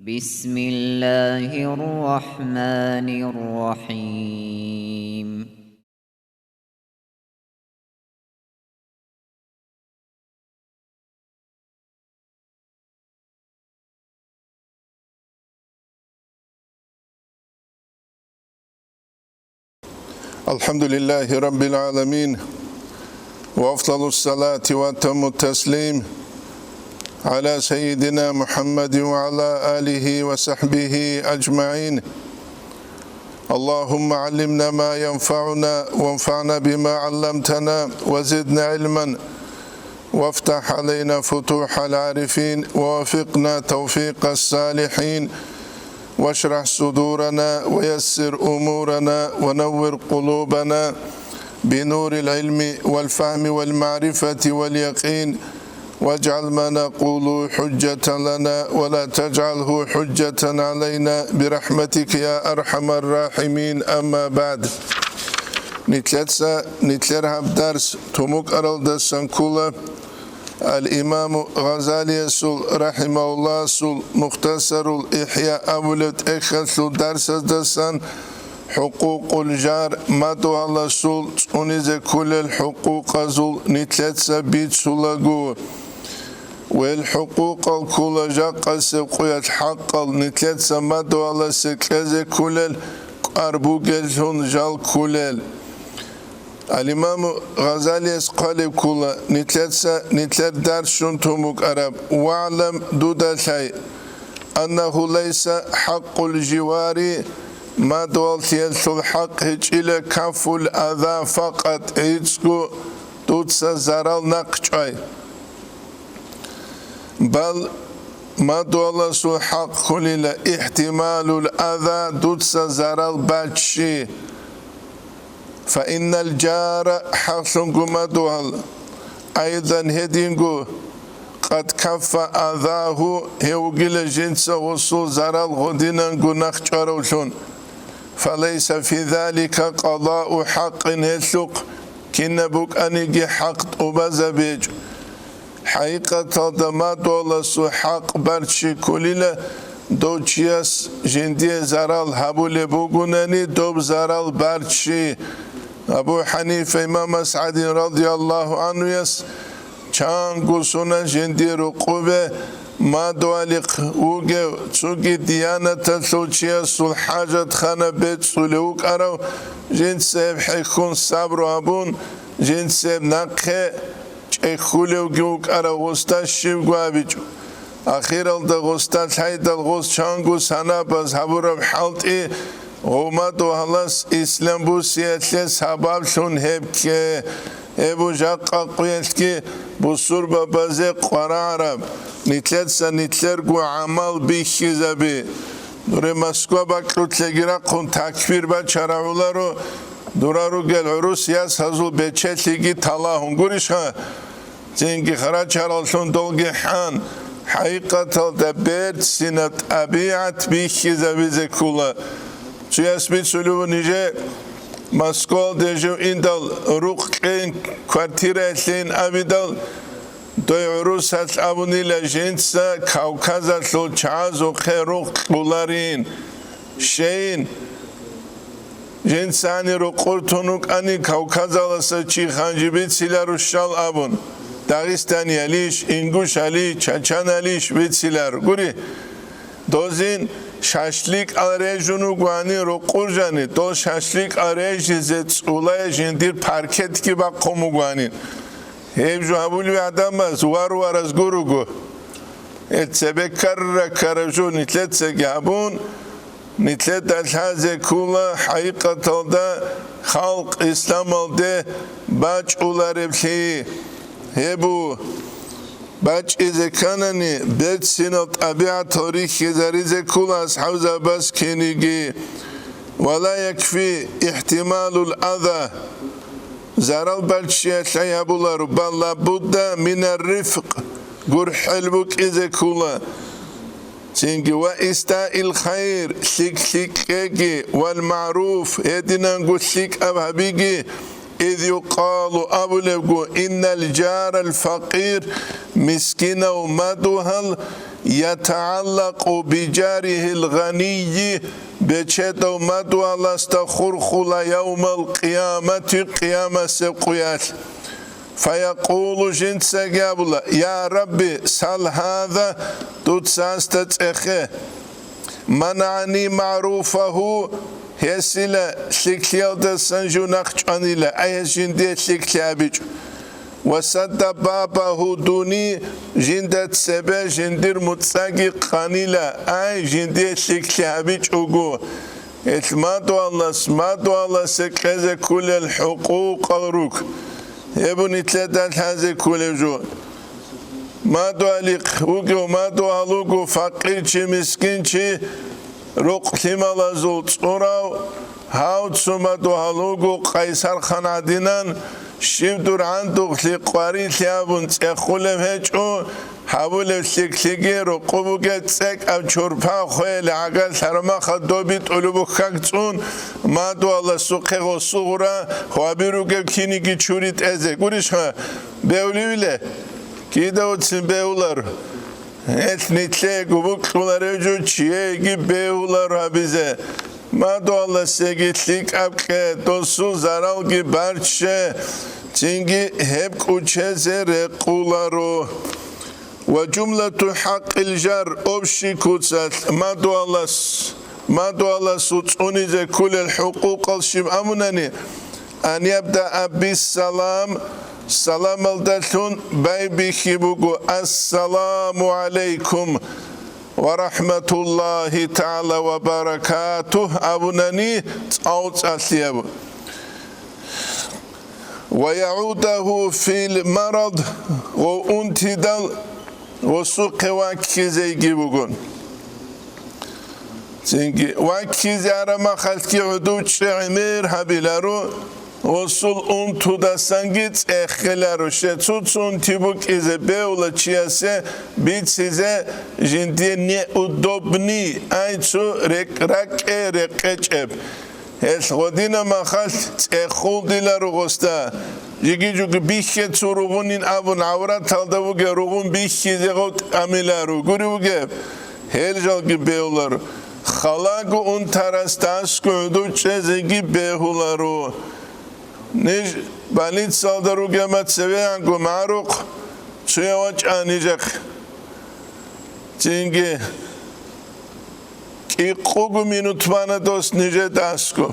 بسم الله الرحمن الرحيم. الحمد لله رب العالمين وأفضل الصلاة وأتم التسليم على سيدنا محمد وعلى آله وصحبه أجمعين. اللهم علمنا ما ينفعنا وانفعنا بما علمتنا وزدنا علما وافتح علينا فتوح العارفين ووفقنا توفيق الصالحين واشرح صدورنا ويسر أمورنا ونور قلوبنا بنور العلم والفهم والمعرفة واليقين واجعل ما نقول حجة لنا ولا تجعله حجة علينا برحمتك يا أرحم الراحمين. أما بعد نتلرها بدرس تموك أرالد سنكولة الإمام غزالي سول رحمه الله سول مختصر الإحياء أولد إخل درس دسان حقوق الجار مدو الله سول تونيز كل الحقوق زول نتلتسا بيت سولغو والحقوق الكل جاق سقوية الحق نتلتسا مدو الله سكز كل أربوغلون جال كل الإمام غزالي قال كل نتلت درس شنتمك أرب واعلم دود شيء أنه ليس حق الجوار ما دولت الحق إلى كف الأذى فقط إيجو دوتس زرال نقشاي بل ما دولت الحق إلى احتمال الأذى دوتس زرال باتشي فإن الجار حصنكو ما دول أيضا هدينكو قد كف أذاه هوغيل جنس وصول زرال غدينانكو نخشاروشون فليس في ذلك قضاء حق هسوق كنبوك أنيجي حق أبازبيج حقيقة ما دولسو حق برشي كليلة دوچياس جندي زرال هبول بوغوناني دوب زرال برشي أبو حنيفة إمام مسعد رضي الله عنه يس چانگو سونا جندي رقوبة ما دوالق وجه سوقي ديانة سوچيا سول حاجة خانة بيت سولوك أرو جنسب حيكون صبر أبون جنسب نقه چخولو جوك أرو غستاش شيوغو أبيجو أخير الدغستاش هيدا الغست چانگو سانا بس هبورب حالت إيه وما دوهلاس إسلام بوسياتلس حباب شون هبكي ابو جاقا قويلكي بصور ببازي قرى عرب نتلرقو عمال بيخي زبي دوره مسكوا باكرو تلقيرا قون تكفير با چراولارو دورارو گل عروس ياس هزول بيچه تلقي تلاهم قريش ها زنگي خرا چرالشون دولگي حان حقيقة دبيرت سنة أبيعت بيخي زبي زكولا چو يسبيت سلوه نيجي Москва дежу индал руқин квартира лин абидал дой русат абунила женца Кавказа лучазу херуқ буларин шейн женцани руқуртунук ани Кавказаласа чи ханжибит силарушал абун Дагестани алиш ингуш алиш чачан алиш витсилар гури дозин شاشلیک آرژونو گوانی رو قرجانی تو شاشلیک آرژی زد اولای جندیر پارکت کی با قوم گوانی هیچ جوابولی آدم از وار از گروگو اتسبه کرجو نتلت سجابون نتلت الحاز کولا حقیقت دا خلق اسلام ده باج اولاربشی هبو باج إذا كانني بيت سنة طبيعة تاريخ زريزة كولاس حوزة بس كينيجي ولا يكفي احتمال الأذى زرال بالشيء شيء بولار بل لابد من الرفق قر حلبك إذا كولا سينجي وإستاء الخير شيك والمعروف هدينا نقول شيك أبهبيجي إذ يقال أبلغ إن الجار الفقير مسكين ومدوهل يتعلق بجاره الغني بچتو مدو الله استخرخل يوم القيامة قيامة سقيال فيقول جنس قبل يا ربي سال هذا تتساست اخي منعني معروفه هسلا شكل ده سنجو نخشاني لا اي جندي شكل ابيج وسد بابه دوني جندت سبا جندير متساقي قانيلا اي جندي شكل ابيج اوغو اتمادو الله سكزة كل الحقوق الروك يبني تلدال هذا كل جو ما دواليق وقو ما دوالوقو فقير چي مسكين چي روق تيمالا زول تصوراو هاو تسوما دوالوقو قيسار خانادينان شيبدور عندو خلي قواري ثيابون تيخولم هجو حاولو سيكسيكي روقوبوكي تسيك او چورپا خوي لعقال سرما خدوبيت اولوبو خاكتون ما دوالله سوقه و سوغرا خوابيروكي كينيكي چوريت ازي قوليش ها بيوليوله كيدا وتسين بيولار etnikle gubukları jo çiğgi beyular habize ma doğalla segitlik apke dosu zaral gi barçe çünkü hep kuçeze reqularo ve cümletu haqqil jar obşi kutsat ma doğalla suç unize kulel hukuk al şim amunani an yabda bis salam Salam aldatun baybihi bugu assalamu aleykum ve rahmetullahi ta'ala ve barakatuh abunani t'aut asliyabu ve ya'udahu fil marad ve untidal ve suqe vakizeygi bugun çünkü vakize arama halki udu çe'mir habilaru Osul untuda sangit ehkelaro şetutsun tibuk ize beula çiyase bit size jindiye ne udobni ayçu rekeçep es godina mahal ehul dilaro gosta jigicu bihe tsurugunin abun avrat taldavu gerugun bihe zegot amilaru guruge heljal gi beular khalagu untarastas kodu çezegi behularu نج بالید سالدارو گمت سویان کو معروق چوی وچ آنیجک چینگی کی قوگو مینوت بانه دوست نیجه دست کو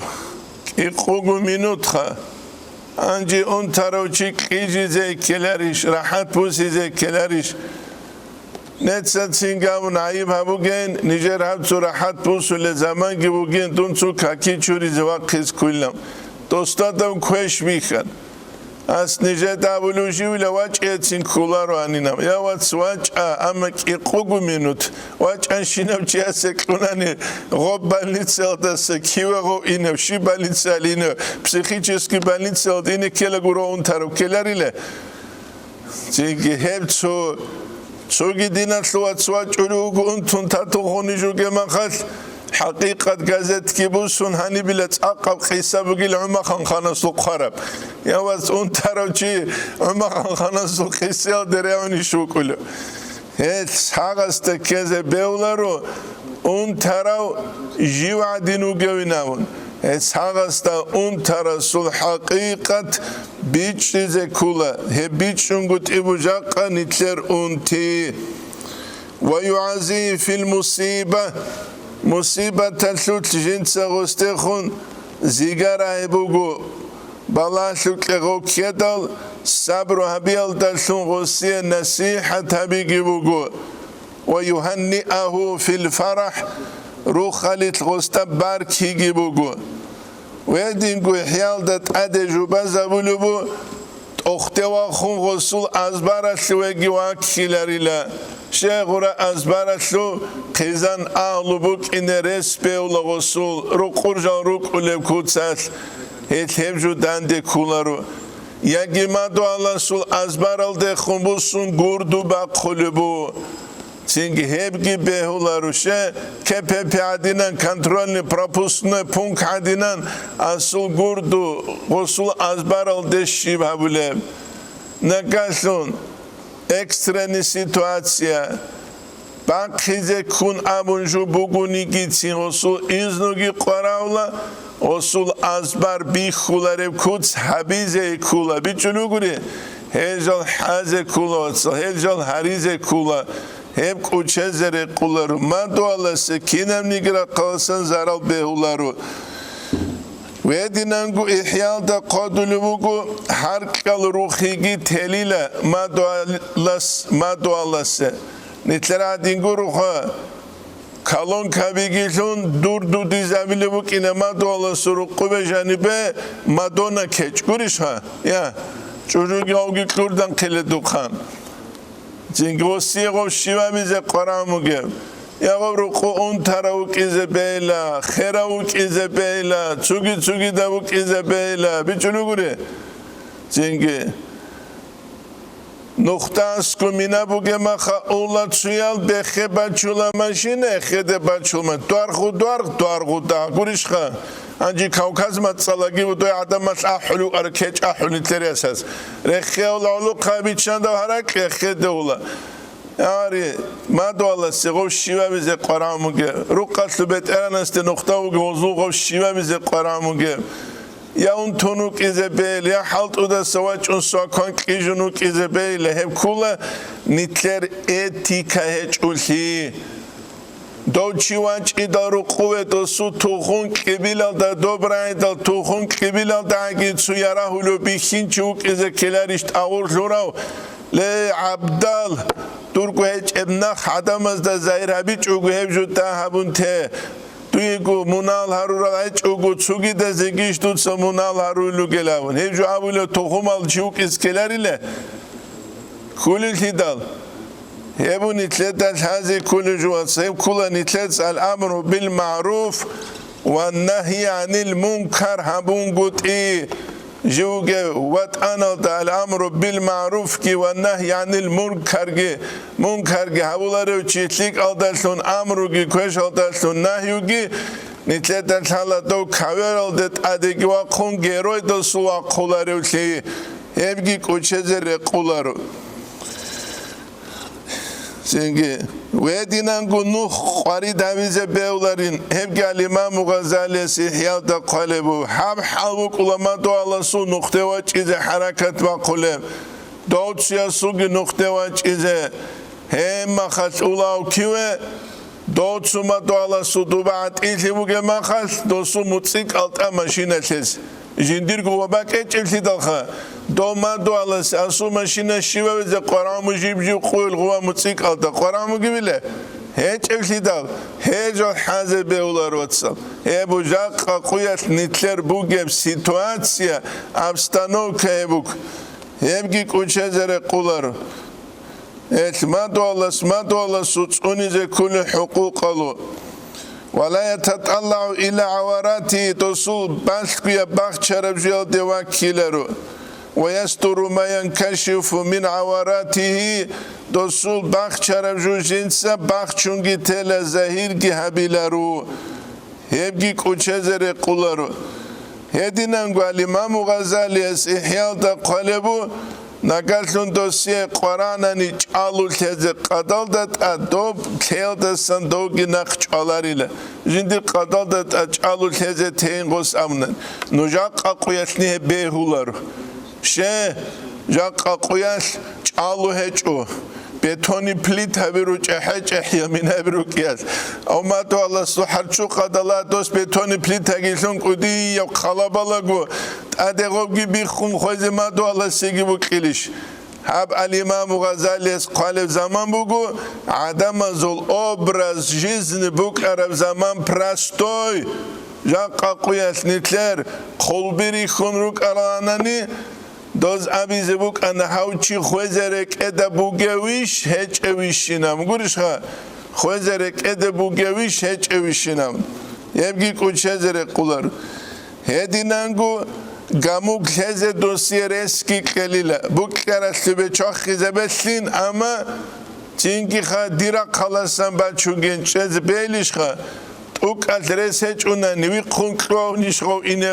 کی قوگو مینوت خوا انجی اون تارو چی قیجی زیکلریش راحت بوسی زیکلریش نتسد سینگاون عیب هبو گین نیجر هب تو راحت بوسو لزمان گی بو گین دون تو کاکی چوری زواق خیز کلم Dostadam kueş bihan. As nice davuluji ile vaç etsin kularo aninam. Ya vaç ama ki kogu minut. Vaç an şinav çiyasek lunani. Gob balnitsel dasa kiva go inev. Şi balnitsel inev. Psikiçeski balnitsel dine kele guro untarov keler ile. Çünkü hep so gidina suat ulugu untun tatu koniju geman khal. حقيقة جازت كيبوسون هني بلت أقب حساب قيل عما خان سوق خرب يا بس أنت تروجي عما خان سوق حساب دريوني شو كله هيت حاجة كذا بيولارو أنت ترى جوا دينو جويناون هيت حاجة أنت ترى سول حقيقة بيتش زكولا هي بيتش نقول إبوجاقا نتلر أنتي ويعزي في المصيبة مصيبة تلوت جنس غستخون زيجارة يبوغو بلاشوك لغو كيدل صبر هبيل تلون غسية نصيحة هبيجي بوغو ويهنئه في الفرح روخالت غستا بارك هيجي بوغو ويدينكو حيال دات أدجو بزابولوبو اختوا خون غسول ازبارت لوگی واکیلری لا شغورا ازبارت لو قیزان آلوبوک این رسپه و غسول رو قرجان رو کلب کودسات هیچ همجو دنده کولارو یکی ما دو الله سول ازبارال ده خون بوسون گردو با قلبو çünkü hepki behularuşe KPP adinan kontrolni propustne punk adinan asıl gurdu gosul azbaral deşi babule nakasun ekstreni situacija ბაყიზე ქუნ აბუნჟუ ბუგუნი გიცი ოსულ იზნუგი ყვარავლა ოსულ აზბარ ბიხულარებ ქუც ჰაბიზე ქულა ბიჭულუგური ჰეჯალ ჰაზე ქულა ჰეჯალ ჰარიზე ქულა ჰებ კუჩეზერე ყულარუ მადვალასე კინემნიგრა ყალსან ზარალ ბეულარუ ვედინანგუ იჰიალდა ყოდულუგუ ჰარკალ რუხიგი თელილა მადვალასე ნიტრადინგურუხა კალონ კაბიგილუნ დურდუ დიზავილებუ კინა მადვალასურუ ყუბეჟანიბე მადონა ქეჭგურიშა ია ჭუჟუგი აუგი კლურდან ქელედუხან ჯინგოსიეღო შივამიზე ყარამუგე იაღორო ყუნთარა უკიზე ბელა ხერა უკიზე ბელა ცუგი და უკიზე ბელა ბიჭულუგური ჯინგი ნუხტას კუმინაბუგე მახა ულაციალ ბეხება ჩულა მაშინე ხედება ჩულმა დვარღუ და გურიშხა ანჯი კავკაზმა წალაგი უდო ადამას აჰლუ არ ქეჭ აჰლუ ტერესას რეხეულა ულუ ყაბიჩანდა ჰარაკე ხედეულა არი მადვალა სიღო შივამიზე ყარამუგე რუყასლუ ბეტერანასტე ნუხტაუგე ოზუღო შივამიზე ყარამუგე იაუნ თუნუ კიზებელი ია ჰალტუ და სავაჭუნ სვაკონ კიჟუნუ კიზებელი ჰებკულა ნიტლერ ეთიკა ჰეჭული დოჩივანჭი და რუყუეტო სუ თუხუნ კიბილა და დობრაი და თუხუნ კიბილა და აგიცუ იარაჰულუ ბიხინჩუ კიზე კელარიშ ტაურლურავ ლე აბდალ турку ечебна хадамаз да зайраби чугу хевжута хабунте туйгу мунал харура ечугу цуги да зегиштут со мунал харулу гелавун хевжу авуло тохумал чук искелариле кулил хидал хебу нитлетал хази кулу жуат сев кула нитлет ал амру бил маруф ва нахи анил мункар хабун гути جوجه واتأنا الأمر بالمعروف كي والنهي عن المنكر هؤلاء تشيتلك أدلون أمر كي كويش أدلون نهي كي نتلت الحالة دو كوير أدت أديك وقون جروي دو سوا قولارو كي يبقي كوشزر قولارو Çünkü ويدينانگو نوح قاري داويزه بيولارين هبگي الامام غزالي سيحيالتا قلبو حب حلوك علماء دوالسو نقطه وچيزه حركت وقلب دوت سياسوگي نقطه وچيزه هم مخص اولاو كيوه دوت سوما دوالسو دوبعت إلهبوگه مخص دوسو مطيق alta ماشينه تيز جنديرگو وباك اچلتي دلخه دوما دوالس اسو ماشينه شيوه قرامو جيبجي قول غوا مطيق alta قرامو گيبله هيچ اچلتي هيج حازه بيولار واتساب هبو جاق قويت نيتلر بوگب سيتواتسيا обстановка ебук هبگي كوچزره قولار مادوالس وصونيزه كل حقوقه ولا يتطلع إلى عوراته تصول باشقيا باخشرب جيل دواكيلرو ويستر ما ينكشف من عوراته تصول باخشرب جوجينسا باخشونگي تلا زهيرگي هبيلرو هبگي كوچزره قولرو هدينانگو الامام غزالي إحيال دا قلبو نگالون دوسیه قرآنانی چالو تزه قدال داد ادوب کل دستن دوگی نخ چالاریله جندی قدال داد چالو تزه تین قص امنن نجاق قویشنیه بهولارو شه جاق قویش چالو هچو بتونی پلیت هبرو چه یمین هبرو کیاس اما تو الله سوحرچو قدالا دوست بتونی پلیت هگیلون کودی یا خالابالگو ادغوگی بیخون خویز ما تو الله سیگی بو کلیش هب الامام غزالی قالب زمان بگو عدم ازول obraz жизни بوک عرب زمان پرستوی جاق قویش نیتلر قلبیری خون روک الانانی دوز ابیزه بوک ان هاوچی خوزرک ادا بوگویش هچ اویشینم گورش ها خوزرک ادا بوگویش هچ اویشینم یبگی کوچزرک قولار هدینانگو گاموک هزه دوسیه اسکی قلیله بوک کرسلی به چاخ خیزه بسلین اما چینکی خوا دیرا خالصان بچو گنچز بیلیش خوا اوک از رس هچ اونا نوی خون کلو نیش خو اینه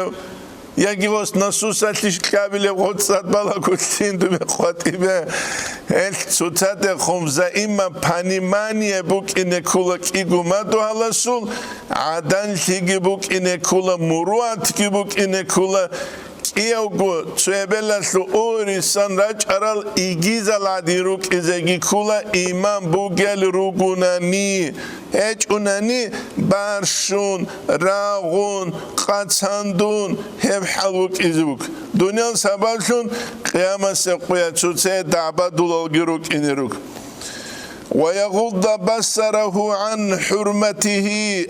يجيوس نصوص تشكابل غوتسات بالاكوتين دوم خواتيبه ال سوتات خمزه إما بانيماني بوك إن كولا كيغوما دو هالسول عدن تيجي بوك إن كولا مروات كي بوك إن كولا Iaugo tsuebela su ori sanraj aral igiza ladiruk izegi kula imam bugel rugunani ech unani barshun ragun qatsandun heb haluk izuk dunyan sabashun qiyamase qoyatsutse dabadul giruk iniruk ويغض بصره عن حرمته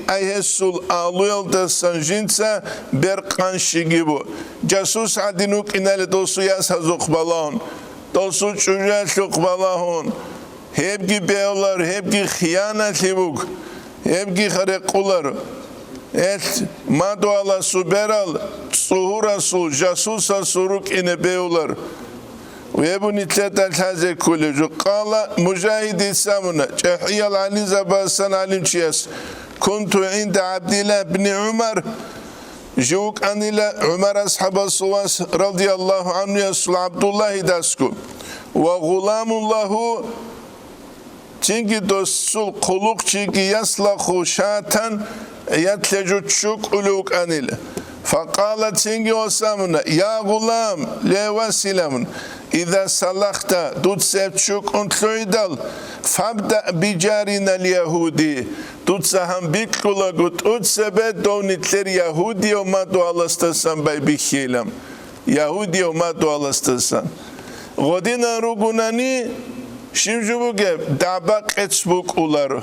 أيهسل آلويل تسنجنسا برقان شجيبو جاسوس عدنوك إنال دوسو ياسهزوق بالون دوسو تشجاشوق بالون هبجي بيولار هبجي خيانة لبوك هبجي خرقولار ما دوالا سوبرال صهورا سو جاسوسا سوروك إن بيولار ويبني ثلاثة هذا كله قال مجاهد السامنة شحية العلي زباسان علم شياس كنت عند عبد الله بن عمر جوك أن عمر أصحاب الصواس رضي الله عنه يسول عبد الله داسكو وغلام الله تنجي دوسول قلوق تنجي يسلخو شاتن يتلجو تشوك ألوك أن فقالت تنجي وسامنة يا غلام لا وسلام إذا صلحت تتسبشك أنتلويدال فابدأ بجارنا اليهودي تتسهم بكلا قد أتسبت دونتلر يهودي وما دو استسان باي بخيلم يهودي وما دو استسان غدنا رغناني شمجبوك دعبق اتسبوك أولارو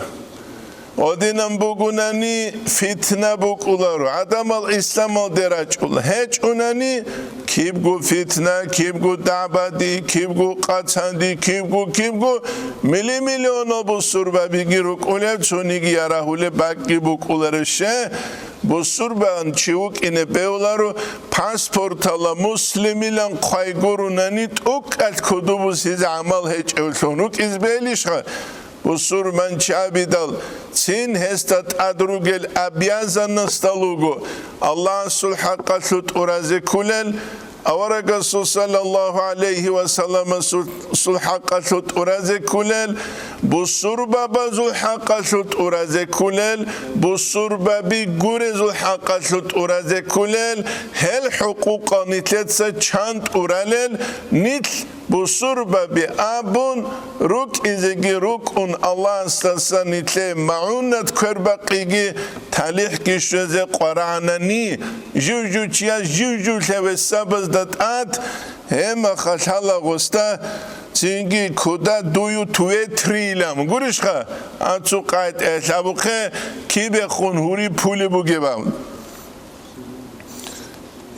Odinam bugunani fitna bukularu. Adam al İslam al deracul. Hiç unani kibgu fitna, kibgu dabadi, kibgu qatsandi, kibgu milyon bu surba bigiruk ulev çonigi yarahule bakki bukuları she. Bu surban çivuk ine beularu pasportala muslimilan qaygurunani tuk at kudubu siz amal hiç ölçonuk izbelişha. Usur man çabidal sin hestat adrugel abiyazan stalugo Allah sulhaqa sut uraze kulel awaraga sallallahu aleyhi ve sellem sulhaqa sut uraze kulel busur baba sulhaqa sut uraze kulel busur babi gure sulhaqa sut uraze kulel hel huquqa nitletsa çant uralel nit busur babi abun ruk izegi rukun Allah stasa nitle maunat körbaqigi talih gişreze qaranani juju çiya juju levesabaz dat hema khatala gosta çünkü kuda duyu tuetrilam gurishqa atsu qait esabuqe kibe khunhuri puli bugebam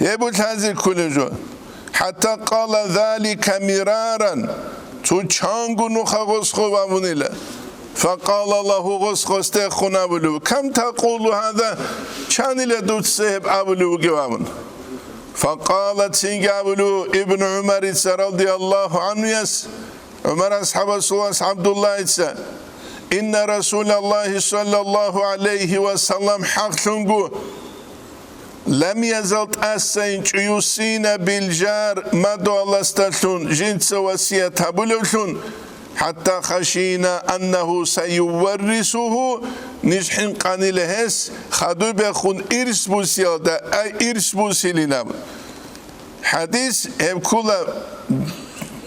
yebu tazi kulejo حتى قال ذلك مرارا تشانغو نخغسخو بابونيلا فقال له غسخو استخنابلو كم تقول هذا كان لدوت سهب أبلو جوابن فقالت سنجابلو ابن عمر رضي الله عنه يس عمر أصحاب الصلاة عبد الله إن رسول الله صلى الله عليه وسلم حق شنغو لم يزل أسين يوصينا بالجار ما دو الله استلون جنس وصية بلوشون حتى خشينا أنه سيورثه نجحن قانلهس خدو بخون إرس بوسيلة أي إرس بوسيلنا حديث هبكولا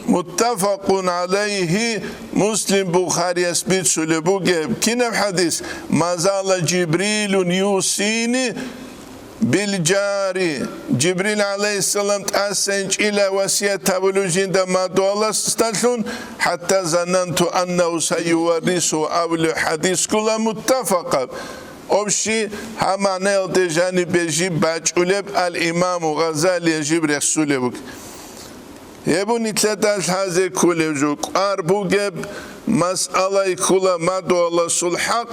متفق عليه مسلم بخاري اسبيت سلبوغ كنا حديث ما زال جبريل يوصيني بالجاري جبريل عليه السلام تأسنج إلى وصية تبلوجين دما دولا استلون حتى ظننت أنه سيورثه أول حديث كله متفق أبشي همانه الدجاني بجيب باجولب الإمام غزالي يجيب رسولك يبوني تلتاش هذا كله جوك أربوجب مسألة كله ما دولا سلحق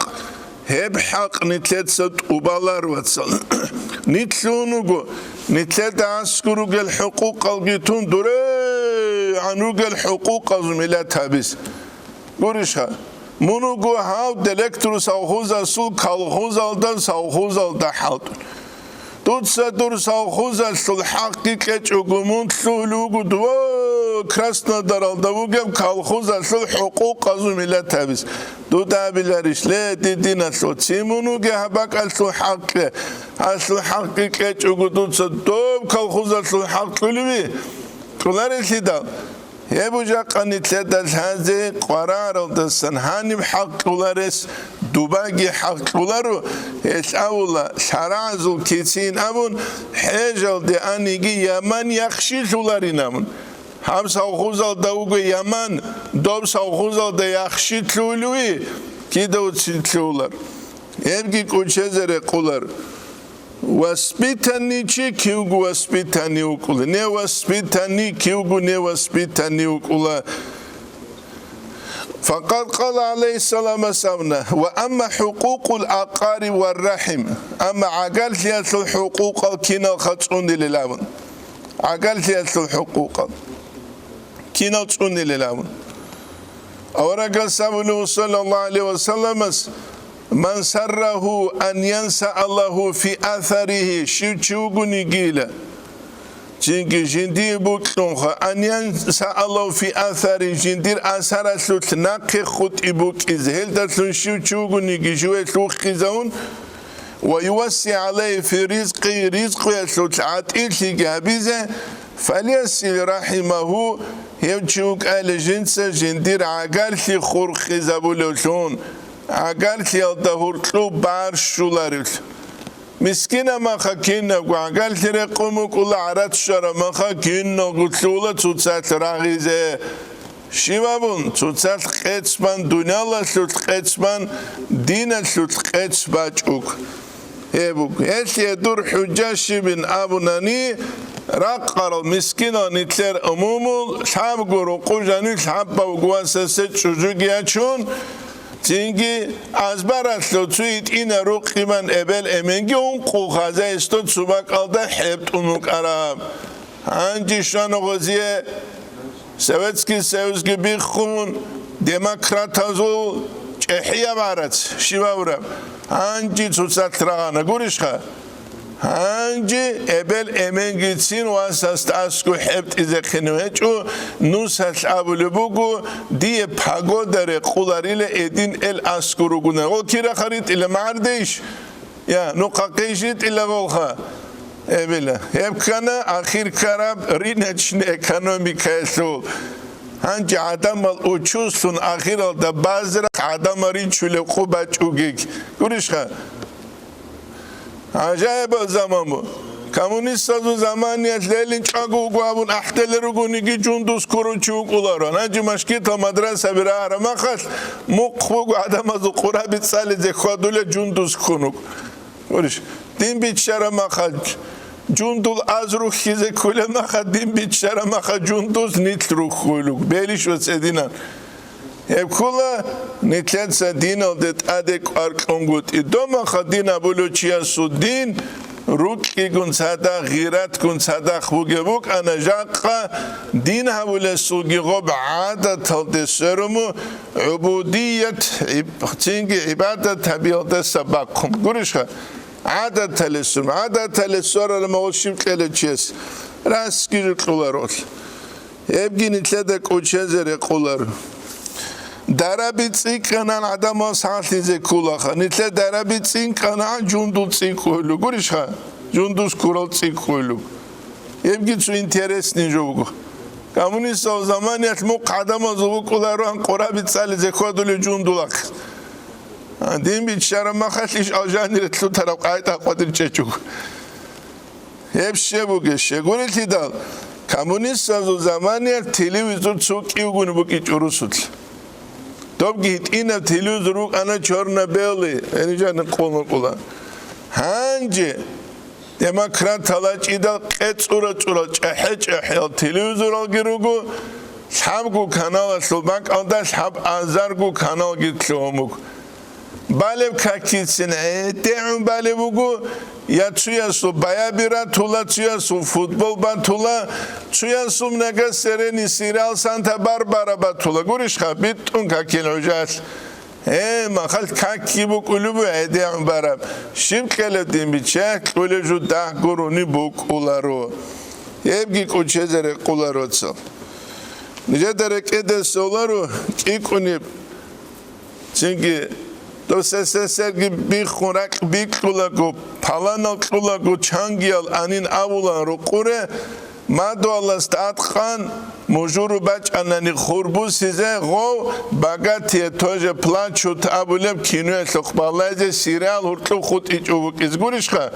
هب حق نتلت ست وبالار وتصل نتلونوجو نتلت عسكروج الحقوق الجتون دري عنوج الحقوق الزميلات هابس قريشها منوجو هاو دلكترو سوخوزا سول كالخوزا الدن سوخوزا الدحالت Тутсадур совхозаслул хаққи кечугумун тлулугудво Краснодаралдавугем колхозаслул хукук азу миллатабис. Дудабиларишле дидинаслу цимунуге хабакаслу хаққи аслу хаққи кечугудутса доб колхозаслул хаққулуви. Куларислида Ебужа қанитледал хазе қараралдасан ханим хаққуларес дубаги хаққулару эсаула шаразул кицин абун хежалде аниги яман яхшилуларинамун хам совхозал дауге яман доб совхозал да яхшилулуи кидауцитлулар ебги кучезере қулар Воспитанни чи киугу воспитанни укула, не воспитанни киугу не воспитанни укула. فقد قال عليه السلام سامنا وأما حقوق الأقارب والرحم أما عقلت يسل الحقوق كنا خطون للعون عقلت يسل الحقوق كنا خطون للعون أورق سامنا صلى الله عليه وسلم من سره أن ينسى الله في أثره شوچوغني جيلا جنگي جندي بوكلونخ أن ينسى الله في أثره جندير أثر سلوت ناقي خط إبوك إزهل دسلون شوچوغني جيجوه سلوخ خزون ويوسع عليه في رزقه يسلوت عاتئل سيجابيزه فليسل رحمه يوچوغ آل جنسة جندير عقال سي خور خزابو لوشون Agar kiyalda hurtlu bar şularil. Miskina makakina agar kire kumuk ula arat şara makakina gutlula tutsat ragize. Şivabun tutsat qetsman dunyala sut qetsman dina sut qetsbaçuk. Ebuk esyedur hujjashi bin abunani Raqqaral miskina nitler umumul shab guru qujani shab bawguasa se çocuk yaçun Çünkü azbaraslo tsuit ina ruqiman ebel emengi un quhaza istot subak alda hept unuk arab. Hangi şanogoziye Sovetski Soyuz gibi khun demokratazu Çehiya barat şivavra. Hangi tsusatragana gurishkha. Hangi ebel emengitsin vasast asku hept izekhinechu nusas abulubugu diye pagodare qularile edin el askuruguna o kira kharit ile mardish ya nuqaqishit ile golkha ebela hep kana akhir karab rinachne ekonomikasu hangi adam al uçusun akhir al da bazra adamların çule qubaçugik gurishkha Acayip o zaman bu. Komünist o zamaniyet lelin çagu guabun ahteleri gunigi cunduz kuruçuk ularon. Hacı maşkita madrasa bir aramakaz mukhu adamazı kurabit salize kwadule cunduz kunuk. Görüş. Din biçara makaz cundul azruh hize kule makaz din biçara makaz cunduz nitruh kuluk. Beliş o sedina. Hep kula nitlensa din aldet adek arkongut idoma khadina buluchiya sudin ruki gunsada ghirat gunsada khugebuk ana jaqqa din havule sugi gob adat aldeserumu ubudiyet tingi ibadat tabiata sabakum gurishha adat alesum adat alesur almawshim qeleches raskir qularol ebgin itledek uchezere qular Darabitsin kanan adama saatlize kulaha. Nitle darabitsin kanan cundutsin koylu. Gurişha. Cundus kuraltsin koylu. Evgi su interes nijogu. Komünist o zaman yatmuk adama zubu kularuan korabit salize kodulu cundulak. Din bir şaramakhat iş ajanire tu taraf kayta qadir çeçuk. Hep şey bu geçe. Guriti dal. Komünist o zaman yat televizyon çok iyi günü bu geçurusut. Dobgi hitina televizyon ana çorna belli. Enicanın konu kula. Hangi demokrat talaç idal qetsura çehe televizyon algirugu sabgu kanal sulbak alda sab azargu kanal gitlomuk. Balev kakitsin te'un balevugu ya tsuyasu baya bira tula tsuyasu futbol batula tsuyasu nega sereni serial Santa Barbara batula gurishka bitun kakil ujas مخال كاكيبو قلوبو هديان برام شيب كالتين بيشاك قلجو ده قروني بوك قلارو يبقى كوچهزره قلارو تصل نجدره كده سولارو كي كونيب çünkü sergi bir kurak bir kulaku palanal kulaku çangiyal anin avulan rukure madu Allah statkan mujuru baç anani khurbu size go bagatiye toje plançut abuleb kinuye sokbalaje serial hurtlu khut içubuk izgurishka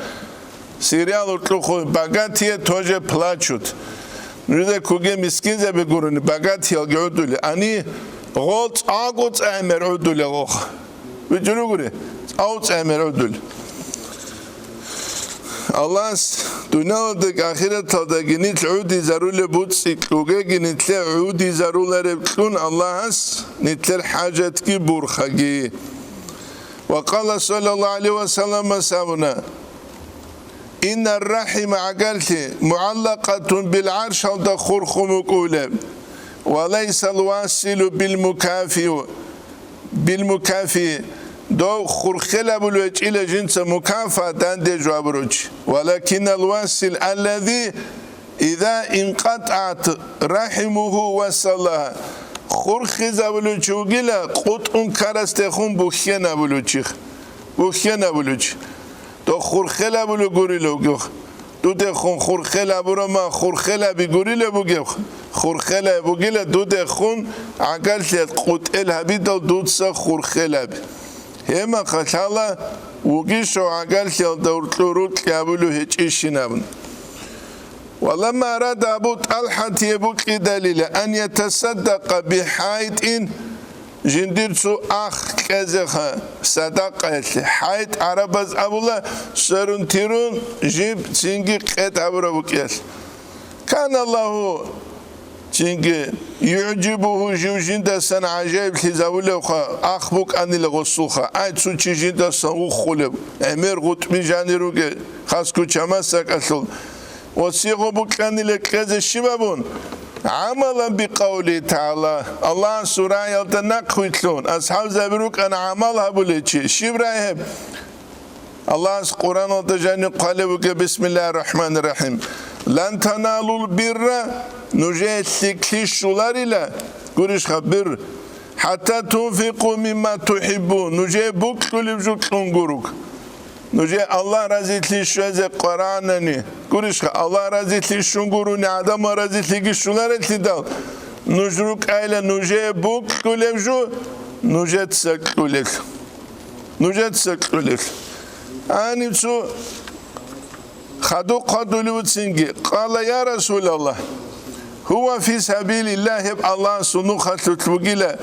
serial hurtlu khut bagatiye toje plançut nüde kuge miskinze be guruni bagatiye gödülü ani Gold ağut emer ödül ağ. Vücudu göre ağut emer ödül. Allah dünyada ahirette ginit udi zarule butsik uge ginitle udi zarulere kun Allah'as nitler hacet ki burkhagi. Ve qala sallallahu aleyhi ve sellem savuna İnner rahime agalti muallaqatun bil arş alda khurkhumuk ulem. وليس الواصل بالمكافئ دو خرخلا بلوج إلى جنس مكافأة دان دي جوابروج ولكن الواصل الذي إذا انقطعت رحمه وصلها خرخزا بلوج وقلا قطع كارستخون بخينا بلوج دو خرخلا بلوج قريلو دوده خون خورخلا برما خورخلا بيقولي بوجه خورخلا بوجيلا دوده خون عقلت قط الهبيد دودس خورخلا هما قتلا وجيشو عقلت دورتلورت قابلو هيك إشينابن ولما أراد أبو طلحة يبكي دليل أن يتصدق بحائط جنديرسو أخ كذا صدقة حيت عربز أبولا سرون تيرون جيب تينجي قت أبورا بكيس كان الله تينجي يعجبه جو جندا سن عجائب تزاوله أخ بوك أني لغصوخا أي تسو تي جندا سن وخولب أمير غط من جانيروك خاصكو چماسك أصل وسيغو بوك أني لكذا شبابون عملا بقوله تعالى الله سورة يلتنقويتلون أصحاب زبروك أنا عملها بوليتشي شبراهب الله القرآن التجاني قالبك بسم الله الرحمن الرحيم لن تنالوا البر نجي تكليش شولاريلا قريش خبر حتى تنفقوا مما تحبون نجي بوك كلبجوك ننقروك نجي الله رزيتلي شوزي قرآنني قريش الله رزيتلي شنقروني عدم رزيتلي شولار اتدال نجروك ايلا نجي بوك كلبجو نجي تسكولك أني بسو خدو قدولي وتسنجي قال يا رسول الله هو في سبيل الله الله سنوخة تتوغيلا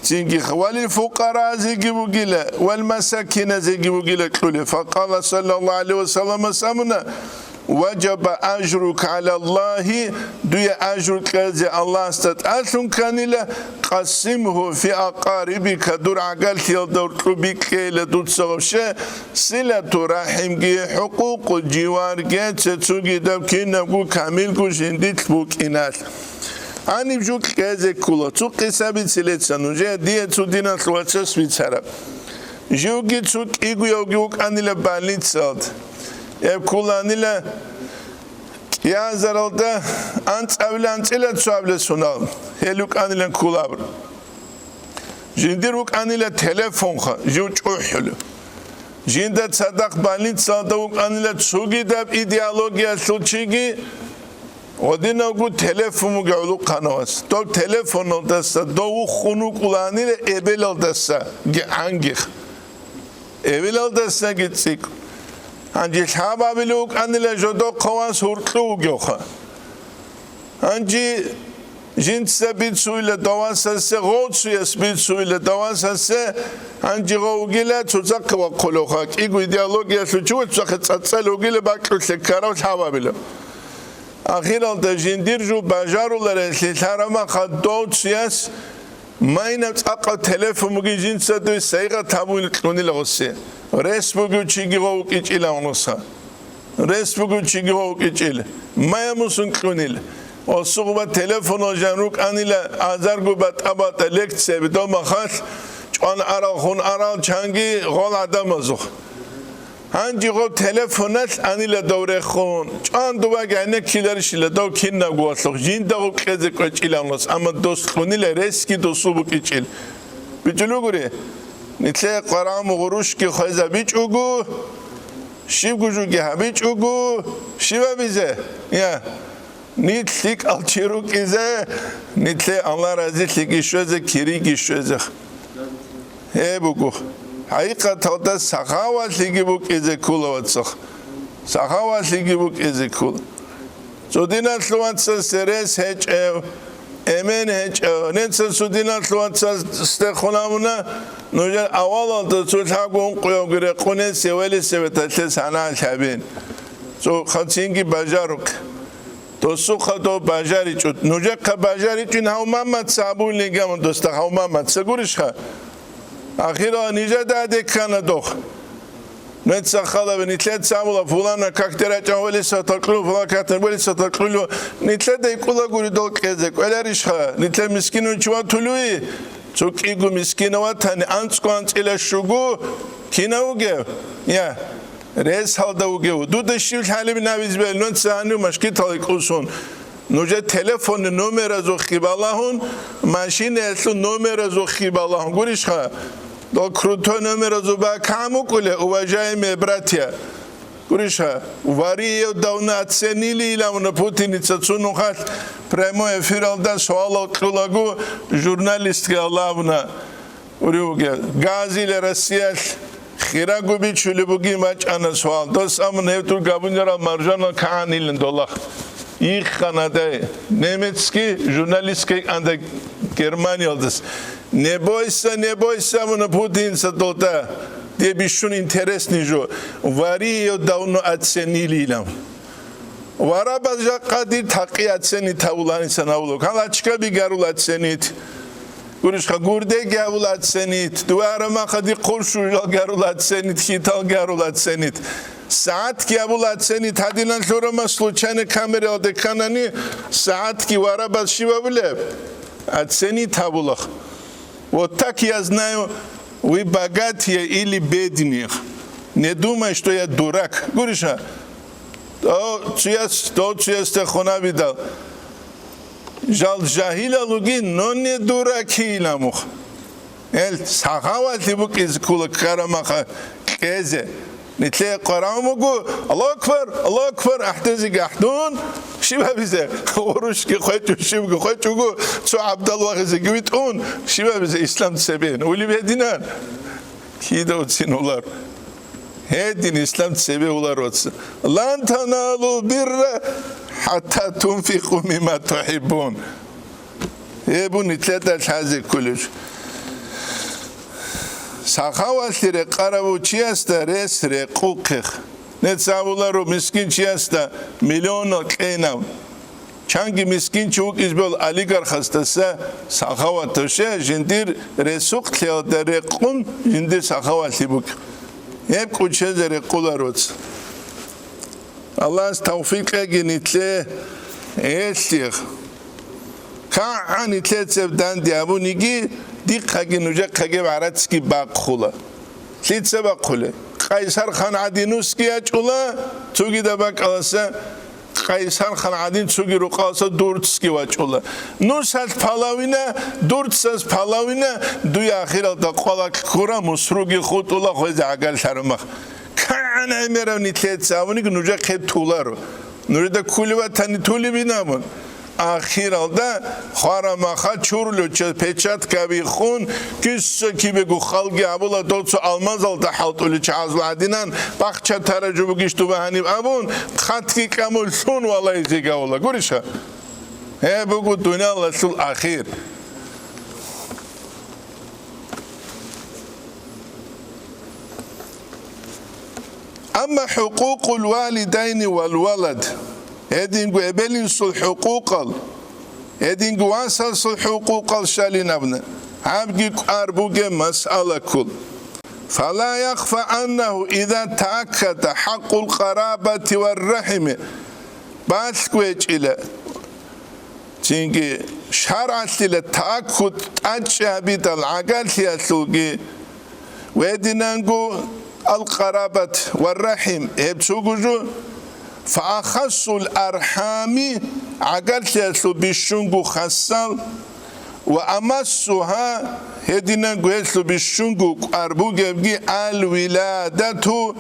تنجي وللفقراء زيجي بوغيلا والمساكين زيجي بوغيلا كله فقال صلى الله عليه وسلم سمنا وجب أجرك على الله دوية أجرك زي الله استطعتم كان له قسمه في أقاربك دور عقلت يدور بك لدود سغشة صلة رحم حقوق الجوار تسوغي دبكين نبو كامل كوشندت بوكينات أني بجوك كذا كله تو قسابي سلسلة نجى ديه تو دينا تواتش بيتسرب جوكي تو يوجوك أني لبالين صاد كل أني لا يا زرالدا أنت أولانت إلى تسابل سونال هلوك أني لن كولابر جنديروك أني لا تلفون خا جوج أحلو جندا صدق بالين صادوك أني لا تسوقي دب إيديالوجيا سوتشيجي ودينا قو تلفون مقعلو قنواس تو تلفون دستا دو خونو قلاني ابل دستا عنجيخ ابل دستا گتسيك انجي شابا بلوك اني لجدو قوان سورتلو گوخا انجي جنت سبيت سويلة دوان سسة غوت سويس بيت سويلة دوان سسة انجي غوغيلة تزاق وقلوخاك ايقو ديالوغيا سوچو تزاق تسلوغيلة باكلو سكارو شابا بلو أخيرا تجندير جو بجارولار الثارما خدوت سياس ما ينفع تلفون مجي جنس دوي سيغا تابون كوني لغسي رسبوغو تشيغي غوك إجيلا ونصا رسبوغو تشيغي غوك إجيلا ما يمسون كوني وصغبا تلفون جانروك أنيلا أزارغو بات أبات لكت سيبتو مخاش ჭან არალ არალ ჩანგი ღოლ ადამაზო ანჯი ღო ტელეფონას ანილა დოვრეხონ ჭან დუვა გაინე ქილერიშილა დო ქინნა გუასლო ჟინდა ღო ყეზე ყვეჭილანოს ამა დოსხუნილე რესკი დოსუბუ კიჭილ ბიჭულუგური ნიცე ყარამ ღურუშკი ხეზა ბიჭუგუ შიბგუჟუგი ჰაბიჭუგუ შიბაბიზე ია ნიცლიკ ალჩირუკიზე ნიცე ამლარაზი ლიგიშვეზე ქირიგიშვეზე ებუგუ აიყათა სახავალი გიბუკიზე ქულოვაცო სახავალი გიბუკიზე ქულ ზოდინა სლუანცა სერეს ჰეჭევ ემენ ჰეჭევ ნეცე ზოდინა სლუანცა სტეხონამუნა ნუჟა ავალალდა ცუთაგუნ ყიოგრე ყუნე სეველი სევეთალე სანალშაბინ ზო ხაცინგი ბაჟარუკ დოსუხადო ბაჟარიჭუ ნუჟა ხა ბაჟარიჭი ნაუმამად საბული გამო დოსტა ხაუმამად სეგურიშხა ახირა ნიჟადა დეკანა დოხ ნეცა ხალავე ნიტლეთ სამულა ფულანა კაქტერა ჭაველი სათაკლუ ფლაკატებელი სათაკლუ ნიტლეთ იკულაგური დოკეზე ყველარიშხა ნიტლე მისკინუ ჩვათულუი წუკიგუ მისკინოვათანი ანწკვანწილა შუგუ კინაუგე ია რესალდაუგე დუდეშილ ჰალები ნავიზბელ ნოცანუ მაშკითალი ყუსუნ ნუჟე ტელეფონი ნომერა ზოხიბალაჰუნ მაშინე ესუ ნომერა ზოხიბალაჰუნ გურიშხა დო კრუტო ნომერა ზობა კამუკულე უვაჟაიმე ბრატია გურიშხა ვარიო დაუნაცენილი ლამნა პუტინიცა ცუნუხალ პრემო ეფირალდა სვალო ყულაგუ ჟურნალისტი ალავნა ურიუგე გაზილე რასიალ ხირაგუბი ჩულიბუგი მაჭანა სვალ დოს ამ ნევტურ გაბუნჯარა მარჟანა კანილენ დოლა იხანადე ნემეცკი ჟურნალისტკი ანდა გერმანიალდეს ნებოისა მონა პუტინსა დოთა დებიშუნ ინტერესნიჟო ვარიო დაუნო აცენილილამ ვარაბაჟა ყადი თაყი აცენი თაულანისა ნაულო კალაჩკები გარულაცენით გურიშხა გურდე გავლაცენით დუარამახადი ყურშუ გარულაცენით ხითალ გარულაცენით ساعت کی ابولاتسنی تادینان شورما سلوچانه کامره آدکانانی ساعت کی وارا باز شیوا بله اتسنی تابولخ و تاکی از نایو وی باگاتیه ایلی بدینیخ ندومش تو یا دورک گوریشا تو چیست خونه بیدال جال جاهیلا لوگی نونی دورکی ایلاموخ ساقاواتی بو کز کولک کارماخا کزه نتلي قراموغو الله اكبر احتزي قحدون شبه بيزه وروشكي خويتو شبه خويتوغو سو عبد الله غزيغويتون شبه بيزه اسلام تسبين ولي بيدينان كيدا وتسينولار هدين اسلام تسبي ولار وتس لن تنالوا البر حتى تنفقوا مما تحبون يبو نتلتا الحازي كلش ساخاوالتire qaravu chiasta resre qulqix netsavularo miskin chiasta milyono qenav changi miskin chuk izbol oligarxastasa saxavatoshe jindir resuq theodere qun jindir saxavatlibuk eb quchezere qularots Allah's tawfiqe ginitle eltir ka anitletseb dan diabunigi دقیقی نوجه خگه وارتسکی باقخوله لیتسه باقخوله قیصر خان عدینوس کیا چوله توگی دباق آلسه قیصر خان عدین توگی رو قالسه دورتسکی و چوله نوسات پالاوینه دورتساز پالاوینه دوی آخر تا قلاک کورا مسروگی خود اولا خویز عقل شرمخ کان ایمیرم نیتلیت ساونی که نوجه خیلی توله رو نوجه دا کولی و تانی تولی بینامون آخرالدا خارماخا چورلو چه پچات کبی خون کیسه کی بگو خالقی ابولا دوتسو آلماز alda حالتولی چه ازلادینان باخچه ترجمه گیشتو به هنیم ابون خط کی کمول سون والای زیگا اولا گوریشا he بگو دنیا لسول آخر اما حقوق الوالدين والولد هدينغو ابلين سل حقوقال هدينغو واسل سل حقوقال شالين ابن عبقي قربوغي مسألة كل فلا يخفى أنه إذا تأكد حق القرابة والرحم باشكويج إلى تيجي شرعت للتأكد أجابت العقل تلقي ودينانجو القرابة والرحم يبتوجو فأخص الأرحام عقلت بشنجو خصال وأمسها هدينانجو يسلو بشنجو قربو جبجي الولادة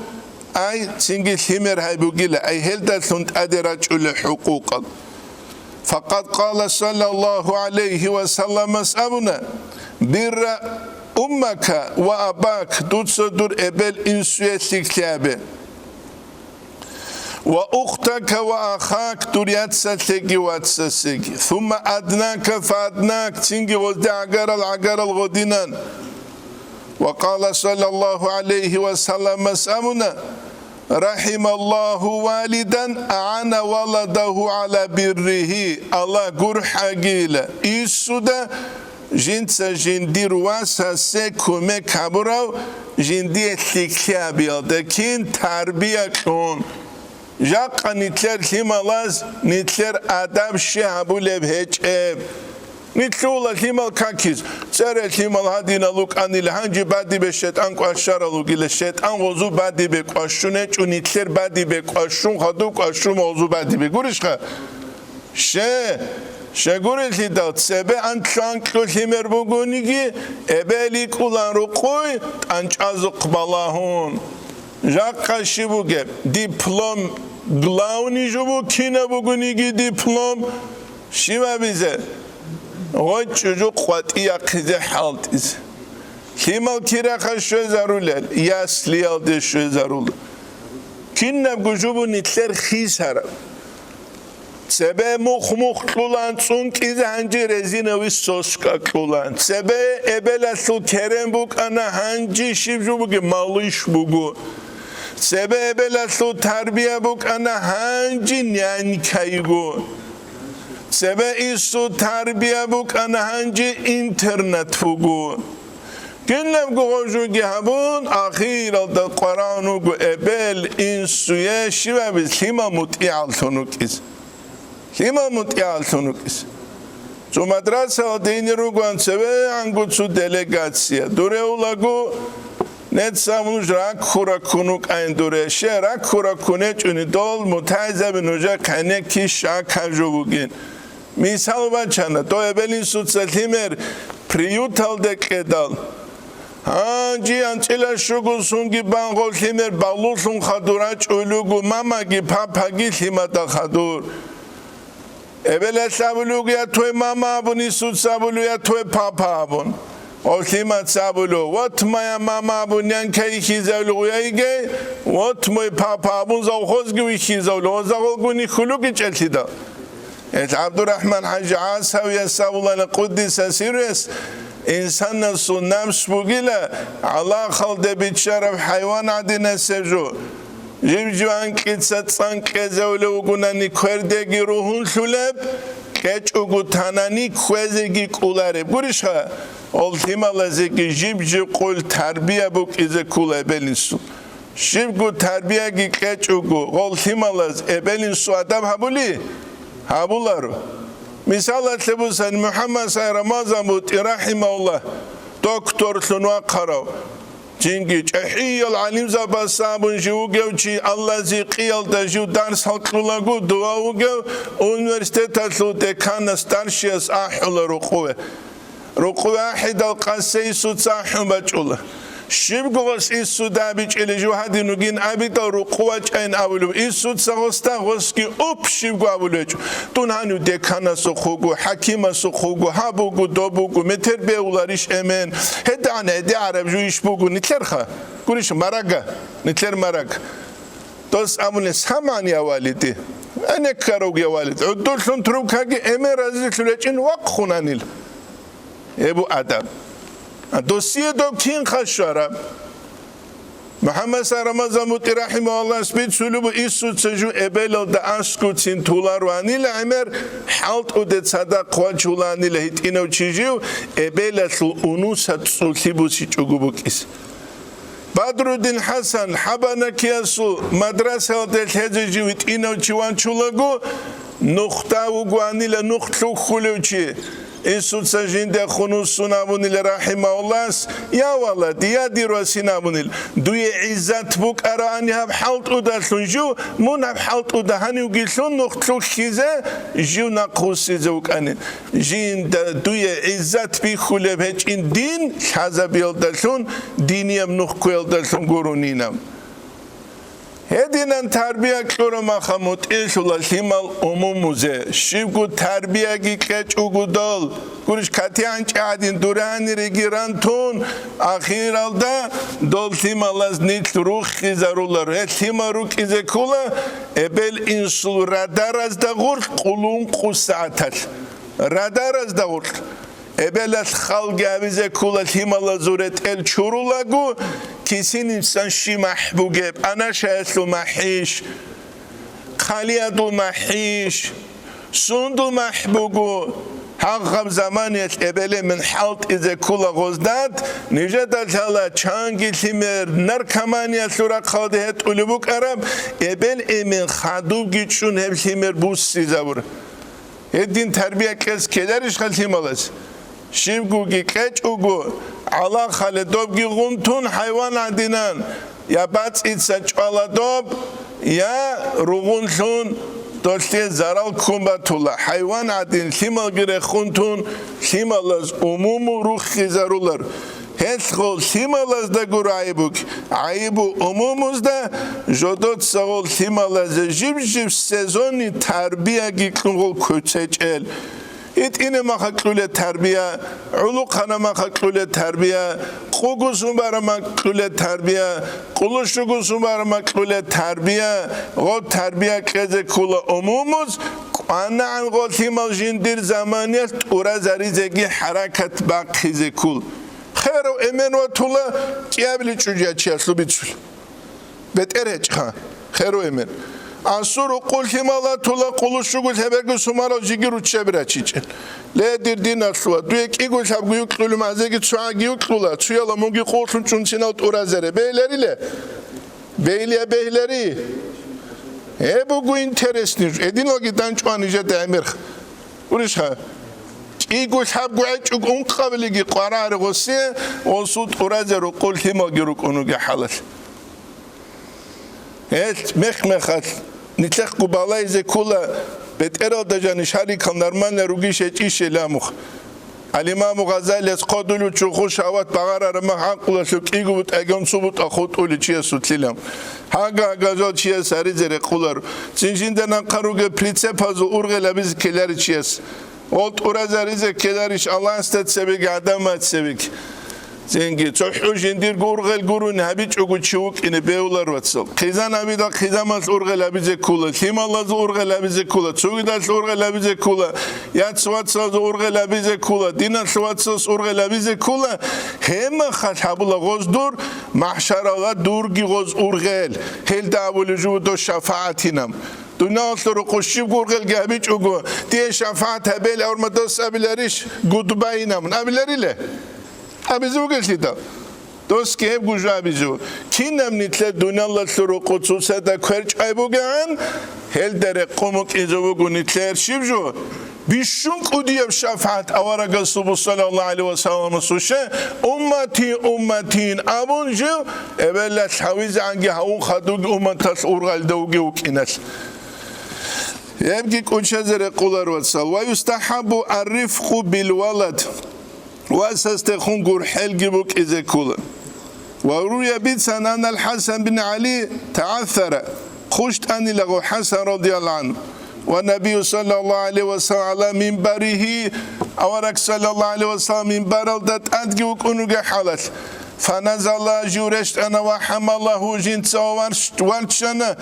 أي تنجي ثمر هاي بوجيلا أي هلدا ثنت أدرج الحقوق فقد قال صلى الله عليه وسلم أبونا بر أمك وأباك تصدر إبل إنسويتك تابه وأختك وأخاك تريتسك واتسك ثم أدناك فأدناك تنجي وزد عقر الغدنان وقال صلى الله عليه وسلم أبونا رحم الله والدا أعان ولده على بره الله قرح قيلة إيسودا جنسا جندير واسا سيكومي كابراو جندية تكيابيل دكين تربية كون جاقا نتلر ثمالاز نتلر أدب شهبو لبهج اب نتلولا ثمال كاكيز سر ثمال هادينا لوك أني لهانجي بادي بشيطان قاشارا لوكي لشيطان وزو بادي بقاشونه چو نتلر بادي بقاشون خدو قاشون موزو بادي بقورش خا شگوری لیدات سبه انتشانکلو ثمر بگونیگی ابلی کولان رو کوی انچاز قبلاهون جاکاشی بوگه دیپلم گلاونی جو بو کینا بگونیگی دیپلم شیما بیزه غوی چجو قواتی اقیده حالت ایز کیمال کیره خشوه زرولل یاسلیال دشوه زرول کین نبگو بو نیتلر خیز هرم سبه مخلولان چونک از هنجی رزینوی سوسکا کلولان سبه ابلاسو کرم بوک انا هنجی شیبجو بوگی مالوش بوگو سبه ابلاسو تربیه بوک انا هنجی نیانکایگو سبه ایسو تربیه بوک انا هنجی اینترنت بوگو کنم گوشو گهبون آخیر الدا قرآنو گو ابل اینسویه شیبه بیز خیما مطیعال تونوکیز Kima mutiyal tunukis. Cu madrasa dini rugan seve angu cu delegația. Dure ulagu net samunuj rak khura kunuk ain dure she rak khura kunet unidol mutaiza benuja kane ki shaka jovugin. Misal bachana to ebelin sutsatimer priyutal de kedal. Hangi ançela şugu sungi bangol himer balusun khaduraç ulugu mamagi papagi himata khadur. Evvel sabulu ya toy mama abuni sut sabulu ya toy papa abun. O klimat sabulu. What my mama abunyan kay hizavlu ya ige. What my papa abun zavkhoz gibi hizavlu. O zavkhoz guni khuluk içeltida. Et Abdurrahman Hacı Asav ya savulan Kuddisa Sirres. İnsanın sunnam spugila. Allah khalde bitşaraf hayvan adine sevcu. Jimjuan kitsat sanke zavle ugunani kwerdegi ruhun şuleb keç ugutanani kwezegi kulare burisha oltimalazeki jibju kul terbiye buk ize kule belinsu jibgu terbiye gi keç ugu oltimalaz ebelinsu adam habuli habularu misalat lebusan Muhammed say Ramazan mut rahimahullah doktor sunwa qarav Çünkü çahiyal alim zabasabun jiu gevçi Allah ziqiyal da jiu ders halkulagu duavu gev üniversite su dekana starşiyas ahula rukuve rukuve ahidal qasay su sahum bachula Shibgovas isu dabic eleju hadinugin abita rukuvaç en avulu isu sagosta hoski up shibgo avuluç tunhanu dekana sokugu hakima sokugu habugu dobugu meterbe ulariş emen hedane de arabju iş bugu nitlerha kuriş maraga nitler marag tos amune samaniya validi ene karog ya valid udulsun trukagi emer azilüleçin vaqhunanil ebu adam Dosiye do kin khashara Muhammed Ramazan muti rahimahullah spit sulubu isu tseju ebelo da asku tin tularwani la emer halt udet sadaq qwachulani la hitino chijiu ebela unusa tsulhibu sichugubukis Badruddin Hasan Habana kiasu madrasa del hejeji hitino chiwanchulagu نختا وقواني لنختلو خلوشي Isus ajinde khunu sunabunil rahimahullah ya walad ya dirosinabunil duye izzat buk arani hab halt udalunju mun hab halt udahani ugilun nuqtlu khize juna qusize ukani jin duye izzat bi khulebech in din hazabil dalun diniyam nuqquel dalun guruninam Hedinan terbiye klorama xamut eşula limal umumuze şivgu terbiye gikeç ugudol kuriş katiyan çadin durani regirantun ahiralda dol limalaz nit ruh kizarular et limaruk izekula ebel insul radaraz da gur qulun qusatal radaraz da gur Ebelas xalq avize kula himala zuret el çurulagu kisin insan şi mahbugeb ana şahlu mahiş khaliyadul mahiş sundul mahbugu Haqab zamaniyet ebele min halt ize kula gozdat nijedat hala çangi limer narkamaniya sura qadihet ulubuk arab ebel emin khadub giçun hep limer bus sizavur Eddin terbiye kes keler işgal himalas Şivgu geç ugu Allah khaledob guntun hayvan adinan ya bat itsa çaladob ya rugunsun doste zaral kumbatula hayvan adin himal gire khuntun himalaz umumu ruh khizarular Hesgol himalaz da guraybuk aybu umumuzda jodot sagol himalaz jibjib sezoni terbiye giklungol köçeçel İt ine makakule terbiye, ulukana makakule terbiye, kugusun bara makakule terbiye, kuluşugusun bara makakule terbiye, o terbiye keze kula umumuz, anna an gol himal jindir zamaniyet ura zarizegi harakat bakize kul. Khairu emen ve tula kiyabli çuca çiyaslu bitsul. Beter heçha, khairu emen. Ansuru qul himala tula quluşugul hebegu sumara jigiru çebiraçiçel. Le dirdin aswa duyek igul habgu yuklulu mazegi çuğa yuklula çuyala mugi qolsun çunçinat urazere beyleriyle. Beyliye beyleri. Bu interesni. Edin o gidan çuanıca demir. Urişha. İgul habgu açuk un qabiligi qararı gosiye olsut urazeru qul hima giruk onu gehalal. Et mekmehat nitlek kubalay zekula betera da janishari kandarman rugi shechi lamukh Al-Imam Ghazali qadulu chuqu shawat bagara ma haqula shuqigut agon subut akhut uli chia sutlilam haga gazo chia sari zere qular zinjindan qaruge pritsepazu urgela biz keleri chias olt urazarize kelerish Allah istat sebek adamat sebek Zengi çoğu jindir gurgel gurun habiç ugu çubuk ine beyular vatsal. Kizan abida kizamas urgel abize kula. Himalaz urgel abize kula. Çuğidas urgel abize kula. Yat vatsal urgel abize kula. Dinas vatsal urgel abize kula. Hem khathabula gozdur mahşarala durgi goz urgel. Hel davulucu do şafaatinam. Dunasları koşup gurgel gabiç ugu. Diye şafaat habel ormados abileriş gudbayinam. Abileriyle. Abizu geldi. Dost ki hep güzel abizu. Kinem nitle dünyalar suru kutsusa da kırç aybugan. Hel dere komuk izuvugu nitler şibju. Bişunk udiyev şafaat avara gasubu sallallahu aleyhi ve sellem suşe. Ummatin abuncu. Evvela şaviz angi haun khadug ummatas urgal davgi ukinas. Yebki kuçazere kular vatsal. Ve yustahabu arrifku bil walad. وأساس تكون جور حلق بك إذا كولا وروي بيتسان أن الحسن بن علي تعثر خشت أني له حسن رضي الله عنه والنبي صلى الله عليه وسلم على منبره أورك صلى الله عليه وسلم منبر الدت أدقي وكونوك حالت فنزل جورشت أنا وحمله جنس والشنا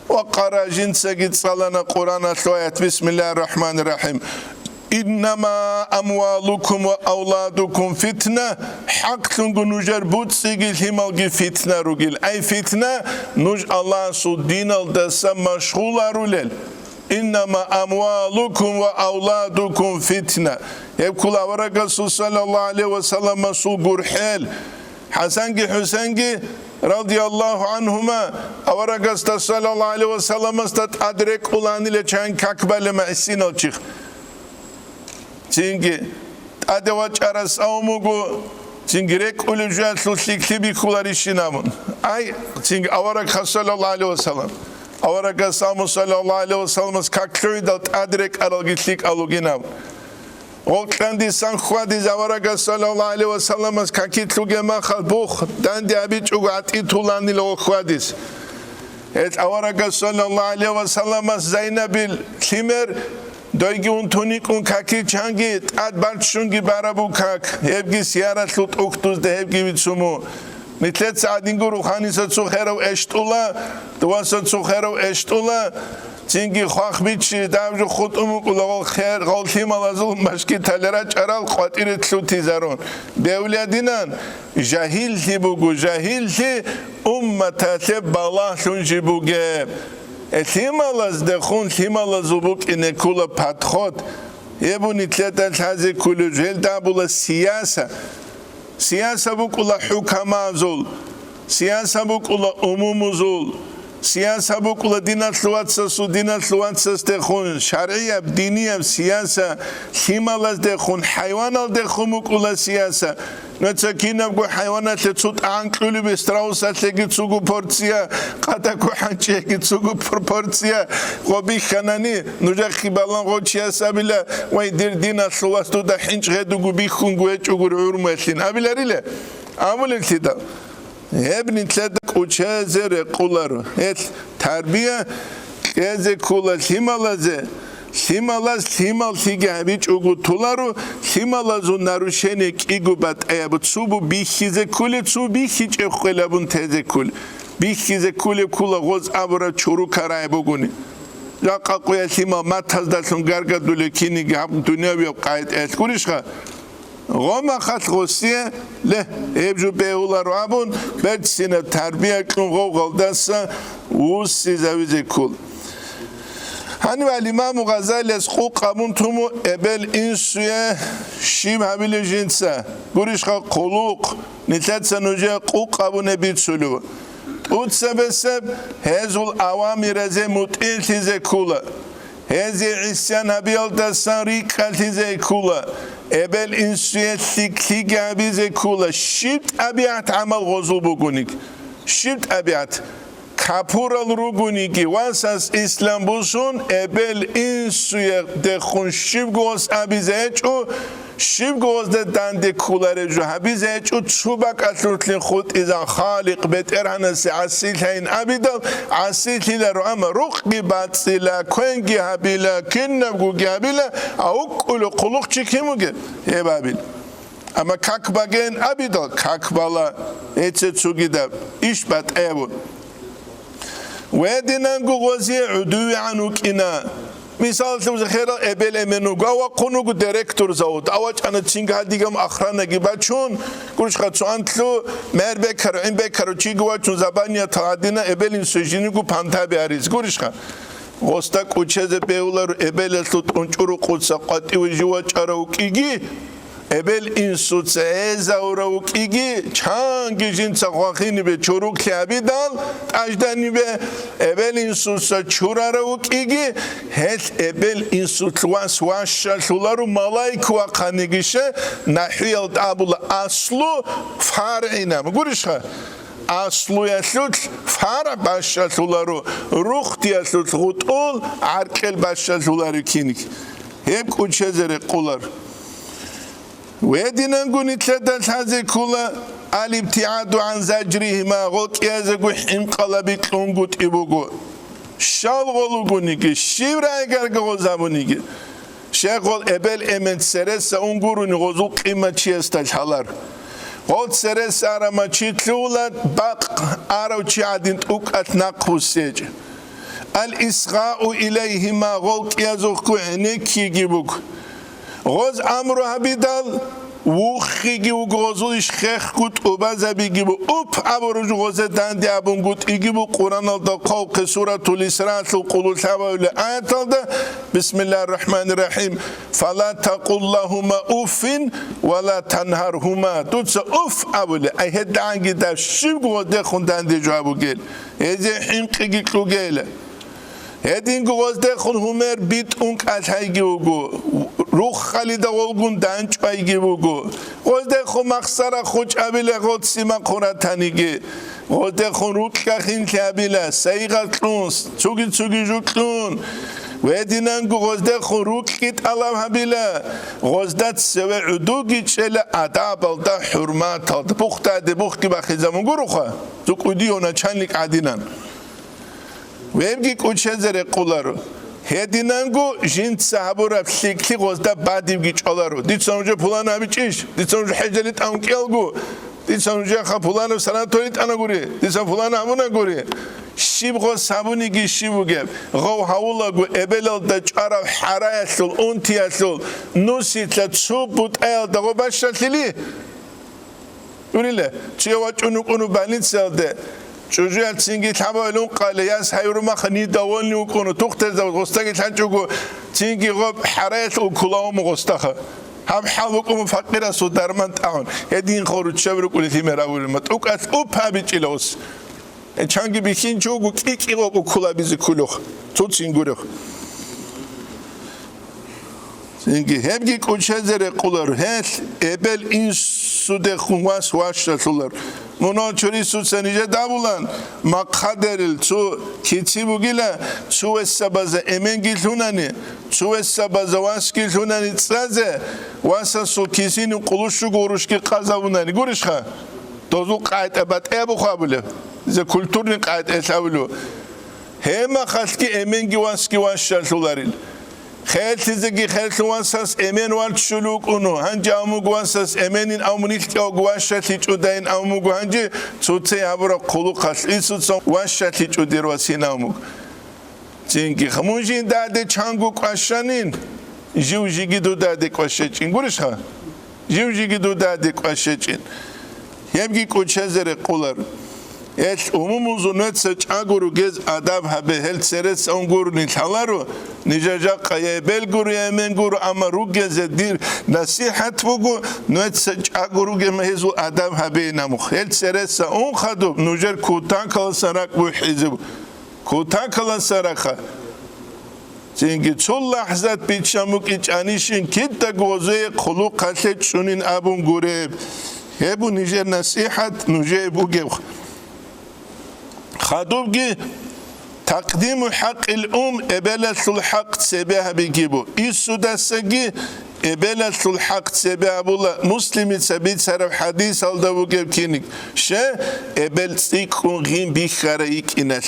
وقرأ جنس قد صلنا قرآن شوية بسم الله الرحمن الرحيم إنما أموالكم وأولادكم فتنة حق نجر بوتسيجل همالجي فتنة رجل أي فتنة نج الله سودين الدسا مشغول رولل إنما أموالكم وأولادكم فتنة يقول أورك صلى الله عليه وسلم مسؤول حال حسنجي radiyallahu anhuma avaragasta sallallahu aleyhi ve sellem'stat adrek ulan ile çan kakbalema isin olçik. Çünkü adevaç aras avmugu çünkü rek ulucel sullikli bir kular işinamun. Ay çünkü avaragasta sallallahu aleyhi ve sellem avaragasta sallallahu aleyhi ve sellem's kakloidat adrek algitlik aluginamun. Olkandi san khwadi zavaraga sallallahu aleyhi ve sellem's kakitluge mahal buh dandi abiç ugat itulanil o khwadis et avaraga sallallahu aleyhi ve sellem's Zeynebil Timer doygi untunik un kakit changi ad barchungi barabu kak hevgi siyaratlut uktuz de hevgi vitsumu mitlet saadingu ruhanisa tsukhero eshtula dwasa tsukhero eshtula Çünkü xaxbiçi davju xutumu kulağol xer qaltim alazul maşki talera çaral qatiri tluti zarun devledinan jahilti bugu jahilti ummatate bala şunji buge etimalaz de xun timalazu buk inekula patxot yebu nitletel hazi kulu jelda bula siyasa bukula hukamazul siyasa bukula umumuzul Siyasa bu kula dinat luatsas de khun şer'iyeb diniyeb siyasa himalaz de khun hayvanal de khumuk kula siyasa netsakina bu hayvanat tut anklulu bestrausat legi tsugu portsiya qata ku hanche gi tsugu proportsiya qobi khanani nuja khibalan qochiya sabila way dir dinat luastu da hinch gedu bi khungu echugur urmetlin abilarile amuliltida Hebni tledek uçezere kuları. Et terbiye geze kula simalaze. Simalaz simal sigabiç ugutularu simalazu naruşenek igubat ayabut subu bihize kule su bihiç ekhelabun teze kul. Bihize kule kula goz abra çuru karay buguni. Ya qaquya sima matazdasun garga dulekini gab dünyavi qayt et kurişqa. Goma xat Rusiya le ebju beular abun bertsine terbiye kun gogaldasa usi zavize kul hani vel İmam Gazali qamun tumu ebel insuye shim habile jinsa gurishqa quluq nitatsan uja qabun ebit sulu ut sebeseb hezul awamir ze mutiltize kula hezi isyan habiyal dasan riqaltize kula Ebel insiyetlikli gabize kula şibt abiat amal gozul bugunik şibt abiat kapural ruguniki vasas İslam busun ebel insiyet de khun şib goz abize eçu şib goz de dande kulare ju abize eçu çubak atlutli khut iza khaliq beter hanasi asilhain abidal asilhiler ama ruqi batsila kwengi habila kinnagu gabila aukulu quluq çikimuge hebabil ama kakbagen abidal kakbala etse çugida işbat ebu Vedinan gozi uduvi anukina misal tımızı khera ebel emenu gawa konugu direktör zavut avaç ana çinga digam akhrana gibaçun kuruşqa çantlu merbe karin be karoçi gibaçun zabanya taadina ebelin sözünü gu pantabe ariz kuruşqa Gosta kuçeze beular ebel tut unçuru qutsa qati ujuva çaraukigi ebel insutsa ezauravukigi çangi jinsa khwakhini be çoruk khabidal ajdani be ebel insutsa çuraravukigi het ebel insutwas washshularu malaiku qanigişe nahiyal tabul aslu far'ina gurishqa aslu yaslut fara başşatularu ruh diyaslut gutul arkel başşatularu kinik hep kuçezere kular Vedinan gunitledan haze kula al-ibtiadu an zajrihima gok yazgu inqalabit lungut ibugu şal golu guniki şivra garga gozabuniki şekol ebel ement seresa unguruni gozul qimaçiyestal halar Gol seresa aramaçitlulat baq aravçi adin ukat naqhusej al-isgha'u ilayhima gok yazgu neki gibuk Goz amru habidal وخیگی و گازویش خیخ کود و بزبیگی بو اپ ابروج غزه دندی ابون گود ایگی بو قرآن الدا قوق سورة الاسراء و قلول تباول آیت الدا بسم الله الرحمن الرحیم فلا تقل لهما اف ولا تنهرهما دوتس اف ابوله ای هدانگی در شیب گوده خوندندی جوابو گل هزه حینقیگی کلو گله هدین گوزده خون همر بیت اون کتایگی بگو روح خلیده olgun دنچ پایگی بگو گوزده خون مخصر خوچ ابیله خود سیما قراتانیگی گوزده خون روک کخین که ابیله سیغت کلونس چوگی جو کلون و هدینن گوزده خون روک کیت علم ابیله گوزده سوه عدوگی چله اداب الدا حرمت الدا بخته ده بختی بخی زمان گرو خواه تو کودی اونا چندلیک عدینن ویمگی کوچه زره قولارو هدینانگو جنت صحابورا فلیکلی غزده بعدیمگی چالارو دید سانوجه پولان همی چیش دید سانوجه حجلیت امکیالگو دید سانوجه خا پولانو سناتوریت انگوری دید سان پولان همون انگوری شیب غو سابونیگی شیبو گب غو هاولاگو ابلال دا چارا حرایتل اونتیتل نوسیتل چوب بود ایل دا غو باشتلی یونیله چیه واچونو کنو بلید سلده چوجوی تینگی تبایلون قالیاس هیروما خنی دوانی و کنو توخت زود غستگی تنچوگو تینگی غب حرایت و کلاهم غستخه هم حلوکم فقیر است و درمند آن هدین خورد شبر کلیتی مراوری مت اوک از او پابیچ ایلوس چنگی بیکین چوگو کی غب کلا بیزی کلوخ تو تینگوره تینگی همگی کوچه زره قلر هل ابل این سوده خونواس واشتلر مناچوری سود سنیجه دابولن مقدرل تو کیتی بگیله تو استباز امن گیلتونانی تو استباز واس گیلتونانی ترازه واسه سو کیسینو قلوشو گوروشکی قازابونانی گورش خا دوزو قاید ابد ابو خوابله زه کلتورنی قاید اتاولو هما خالکی امن گیواسکی واشتلولارین خیلی چیزی خیلی واساس امن وارد شلوک اونو هنچه آموگ واساس امنین آمونیل که واشتی چودین آموگ هنچه چوتی عبر قلو قصی سوتسان واشتی چودی روسین آموگ چینکی خموجین داده چانگو قشانین جیو جیگی دو داده قشه چین گورش ها جیو جیگی دو داده قشه چین یمگی کوچه زره قولار umumuzun etse çaguru gez adab habe hel seret ongur nitalaru nijaja qaye bel guru yemen guru ama rugeze dir nasihat bugu netse çaguru gemezu adab habe namukh hel seret on khadu nujer kutan kalsarak bu hizb kutan kalsarak çünkü çol lahzat bir çamuk iç anişin kitta goze khulu qaset şunin abun gure hebu nijer nasihat nuje bu gev خادوبگی تقدیم حق الام ابلت الحق سبه بگیبو ایسو دستگی ابلت الحق سبه بولا مسلمی سبید سرف حدیث alda bu gevkinik شه ابلتیک اونگین بیخاره ایک اینل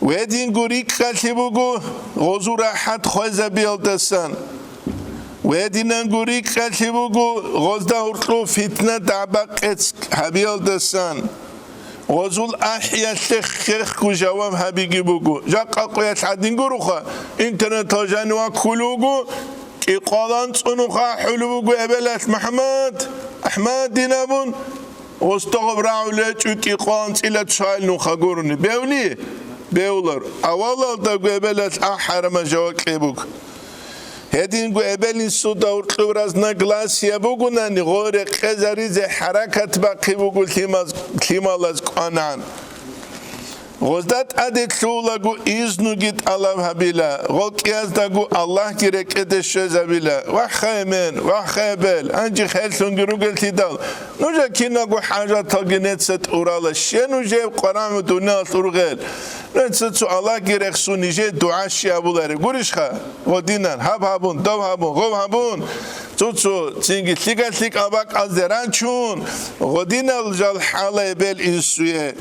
ویدین گوریک خالی بگو غزو راحت خوزه بیالدستان ویدینن گوریک خالی بگو غزده ارتلو فتنه دعبق هبیالدستان غزول احیاء خیخ کو جواب هبیگی بگو جا قاقویت حدین گروخه اینترنت ها جنوه کلوگو کی قالان صنوخه حلو بگو ابلت محمد احمد دینابون استغب راوله چو کی قالان سیلت شایل نوخه گرونی بیولی بیولر اول دا گو ابلت احرم جواک بگو هدین گو ابلین سودا ورقور از نگلاسیه بگو نانی غور قزریز حرکت باقی بگو تیمال از قانان غزدت عدد شولا گو ایزنو گیت الله حبیله غلقی از دا گو الله گیرک ادشه زبیله وحخه من وحخه بل انجی خیل سنگرو گلتی دال نوجه کینا گو حاجات تا گنت ست اوراله شه نوجه قرآن دونه سرو غیل نوجه سو الله گیرک سو نیجه دعاشی ابولاره گوریش خواه و دینن هب هبون دو هبون غب هبون تو چینگی تیک آباک از دران چون و دینل جال حاله بل اینسویه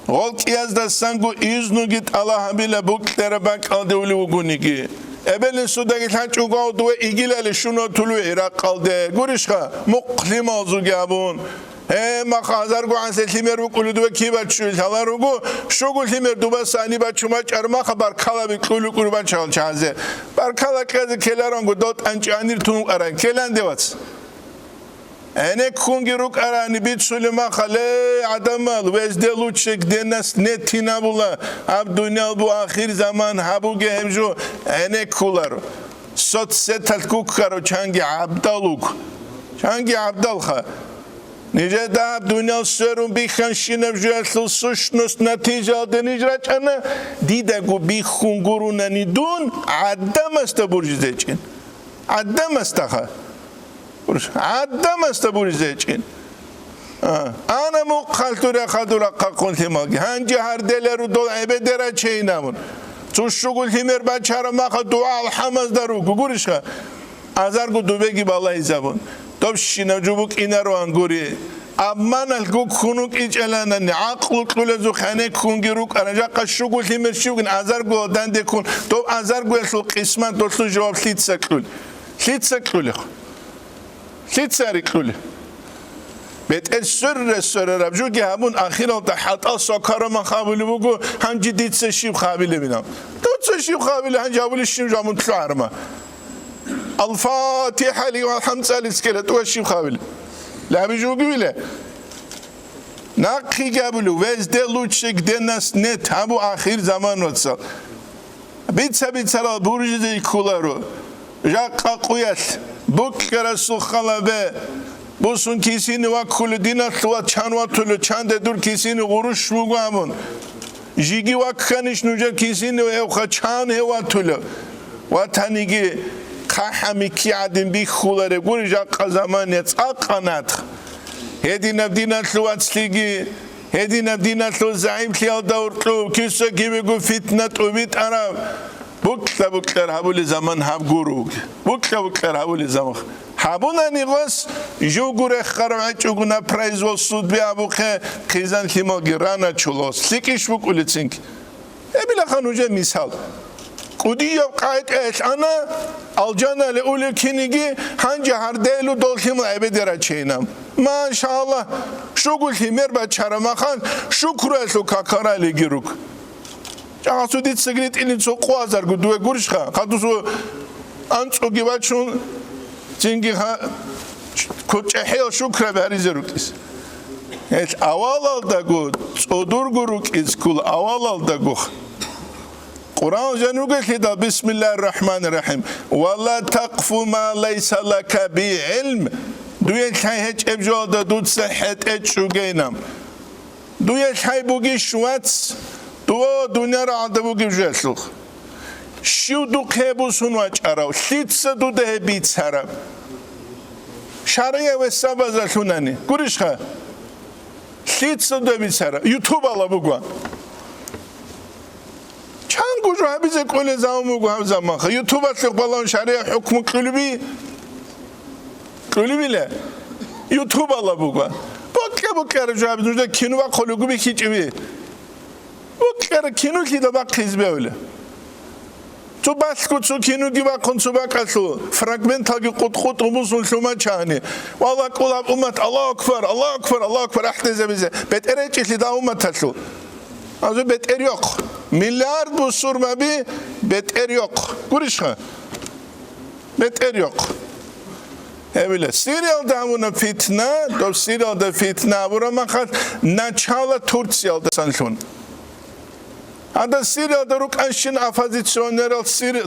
غلق از دستان گو ایزنو گیت الله بله بکتره بک alde uli ugunigi ebelin sudagi tançuga odwe igileli şunu tulu Irak kalde gurişka muqlim azu gabun مخازر گو انسل تیمر بو کلو دو کی بچوی حالا گو شغل تیمر دو با سانی بچوما چرما خبر کلا بی کلو کلو بچال چازه بر کلا کز کلاران گو داد انچانیر تون اران کلان دیوات أنا كونجي روك أراني بيت سليمان خلي عدمال وزدلو تشك ديناس نتينا بولا عبدونيال بو آخر زمان هابو جهمجو أنا كولارو صوت ستال كوكارو چانجي عبدالوك چانجي عبدالخا نيجا دا عبدونيال سرون بيخان شينب جوالتل سوشنوس نتيجة دنيجراج أنا ديدا قو بيخون قرونا ندون عدم استبورجزيجين عدم استخا عدم استبورجزيجين أنا مو خالتورا خالتورا قاقون ماگی هنجی هر دلرو دول عبه درا چه نمون تو شغل همر بچه‌ها ما خد دعا الحمد درو گورش خا ازار گو دو بگی بالای زبون تو شینا جوبک اینا رو انگوری امان الگو خونوک ایچ الان عقل کل زو خانه خونگی روک آنجا قشوگل همر شوگن ازار گو دنده کن تو ازار گو اسل قسمت دوستو جواب خیت سکل خیت سری کل بيت السر ربجو كي همون أخيرا تحت السكر ما خابل بوجو هم جديد سشيب خابل بينام دوت سشيب خابل هم جابوا الشيم جامون تلعرما الفاتحة لي والحمد لله سكلت وشيب خابل لا بيجو قبله ناقي قبله وزدلو تشك دناس نت همو آخر زمان وتصل بيت سلا برج زي كولارو جاك قويت بكرة سخلبه بوسون کیسینی و کل دینات و چند و طول چند دور کیسینی غروش بگوامون جیگی و کنش نوجا کیسینی و خا چند و طول و تنیگی خامی کی عدم بی خولره گوری جا قزمانیت آقانات هدی نبدینات لو اتسلیگی هدی نبدینات لو زعیم خیال دورتلو کیسا کی بگو فتنت و بیت عرب بکر هبول زمان هب گروگ بکر هبول زمان هبونا نیغاس جو گوره خرمت جو گنا پرایز و سود بی ابو خه خیزن خیما گرانا چولاس لیکیش بکولتینگ ابیلا خانوجه مثال کودی یا قاید اش انا الجانا لئول کنیگی هنج هر دیلو دل خیما عبدی را چینم ماشاءالله شغل خیمر با چرما خان شکر اسو کاکارا لگیروک جا سودیت سگریت این سو قوازر گدوه گورش خا خاطر سو انچو گیوچون چینگی ها کچه هیل شکر بریز روکیس هیچ اول داگو صدور گروکیس کل اول داگو قرآن جنوگه کدا بسم الله الرحمن الرحیم ولا تقف ما ليس لك بعلم دوی چای هیچ ابجاد دود صحت اتشوگینم دوی چای بوگی شوات دنیا را عده بوگی جسوخ شیو دو خیبوسون و چراو شیتس دو ده بیت سرم شرایع و سبازشونانی گوریش خواهد شیتس دو بیت سرم یوتیوب آلا بگوان چند گوشو همیزه کل زمان بگو هم زمان خواهد یوتیوب اصلیق بالان شرایع حکم قلبی له یوتیوب آلا بگوان بکر جو همیزه نوشده کنو با قلوگو بی کیچی بی بکر کنو که دا با قیز بیوله تو بس کو تو کینو گیبا کنسو باکاسو فراگمنت هاگی قط اموزون شما چانی والله کلاب امت الله اکبر احتیزه بیزه بهت اره چیلی دا امت هستو ازو بهت اره یق میلیارد بو سرمه بی بهت اره یق گوریش خوا بهت اره یق همیله سیریال دا همون فتنه دو سیریال دا فتنه برا من خواهد نچال تورسیال دا سنشون Anda Suriye'de rukanshin afazisyonel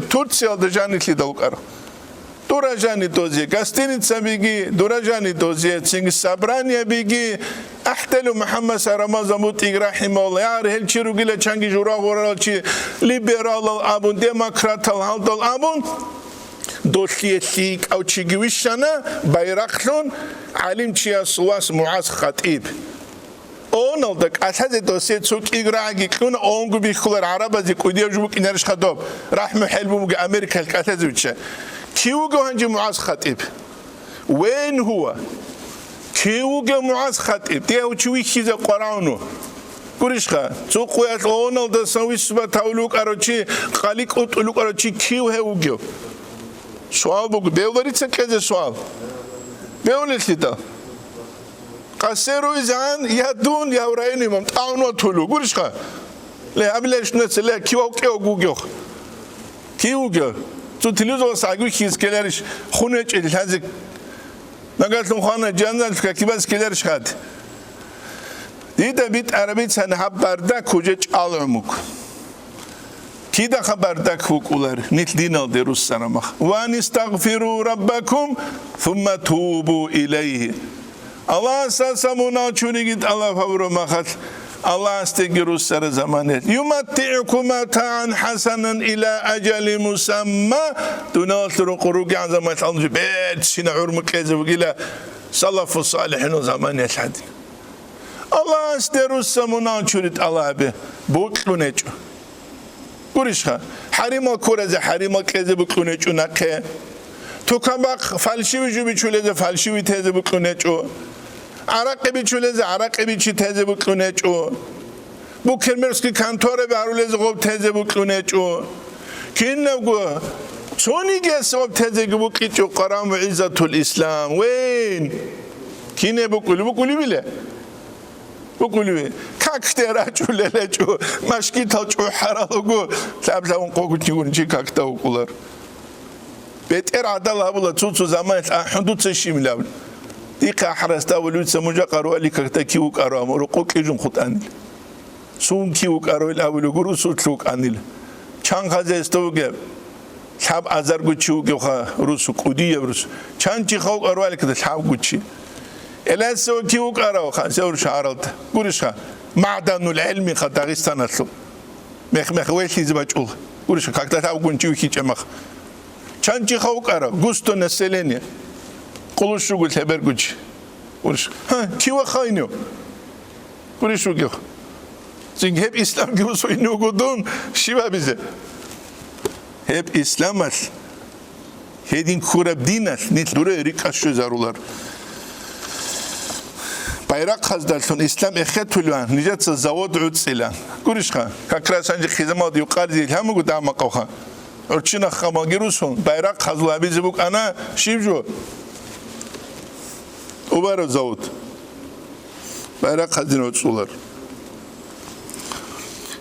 Türkiye'de canitli dalgar. Durajani doziye, Gastinica bigi, Durajani doziye, çünkü Sabraniye bigi, Ahtelu Muhammed Ramazamut İgrahimullah, yar helçirugile çangi jura voralçı, liberal abun, demokrat haldol abun, dosyetlik avçı givişana bayraklun, alim çiya suas muaz khatib. Onaldık asaz dosye çok igragi kun ongu bi khular araba zi kudiye jubuk ineriş khadab rahme helbu Amerika asaz uçe kiugo hanji muaz khatib وين هو kiugo muaz khatib diye uçuwi khize qur'anu kurishkha çok qoyat onalda savis ba tavluk arochi qalik utluk arochi kiu heugo sual bu devlaritse keze sual devletida قصيرو زان يدون يوريني مم تاونو تولو قولشخا لا أبلش نسلا كيو جوجو كيو تو تلوزو ساقو كيس كلارش خونج الهزك نقولهم خانة جنزل كيباس كلارش خاد ديدا بيت عربيت سنحب بردك كوجج علمك كيدا خبردك فوقولر نيت دينال دروس سنمخ وان استغفروا ربكم ثم توبوا إليه الله ساسمونا چونيگيت الله فورو مخات الله استغفروا سر زمانه يمتعكم متاعا حسنا الى اجل مسمى دونال ترقروق عن زمان الله بيت سنا عرمك يزوغيلا سلف الصالحين زمان يشهد الله استغفروا سمونا چوريت الله به بوقلونچ قريشخا حريم كورز حريم كز بوقلونچ نقه تو كبق فالشي جو بيچولز فالشي تز بوقلونچ عراقی بیچوله عراقی بیچی تازه بکنه چو بو کرمرسکی کانتوره بارولز خوب تازه بکنه چو کین نگو چونی گسوب تازه بکنه چو قرآن و عزت الاسلام وین کینه بکولی بیله بکولی بیله کاکته را چوله چو مشکی تا چو حرالو گو سبزه اون قوگو چیگون چی کاکته بکولر بهتر عدل هبولا چو زمان حدود سشی میلابل ديقا حرستا ولود سموجا قروا لي كتا كيوك اروا مرقو كيجون خط انيل سون كيوك اروا الاول غرو سوتلوك انيل چان خازه استوگه شاب ازر گوچو گخا روسو قودي روس چان چي خو اروا لي كتا شاب گوچي الاسو كيوك اروا خاسور شعرت غورشا معدن العلم خداغستان اسلو مخ ويشي زباچول غورشا كاكتا شاب گونچو كيچمخ چان چي خو اروا گوستو نسلني قلوش شغل خبر گوچ ورش ها کیو خاینو ورش شغل زين hep İslam gibi soyunu okudun şiva bize hep İslam var hedin kurab dinas net duru erika şu zarular bayrak hazdarson İslam ekhetulwan nicet zavod utsila gurishkha kakrasanji khizmat yuqar zil hamu gudama qawkha urchina khamagiruson bayrak hazla bizbuk ana shivjo Ubara zavut. Bayrak hazine uçsular.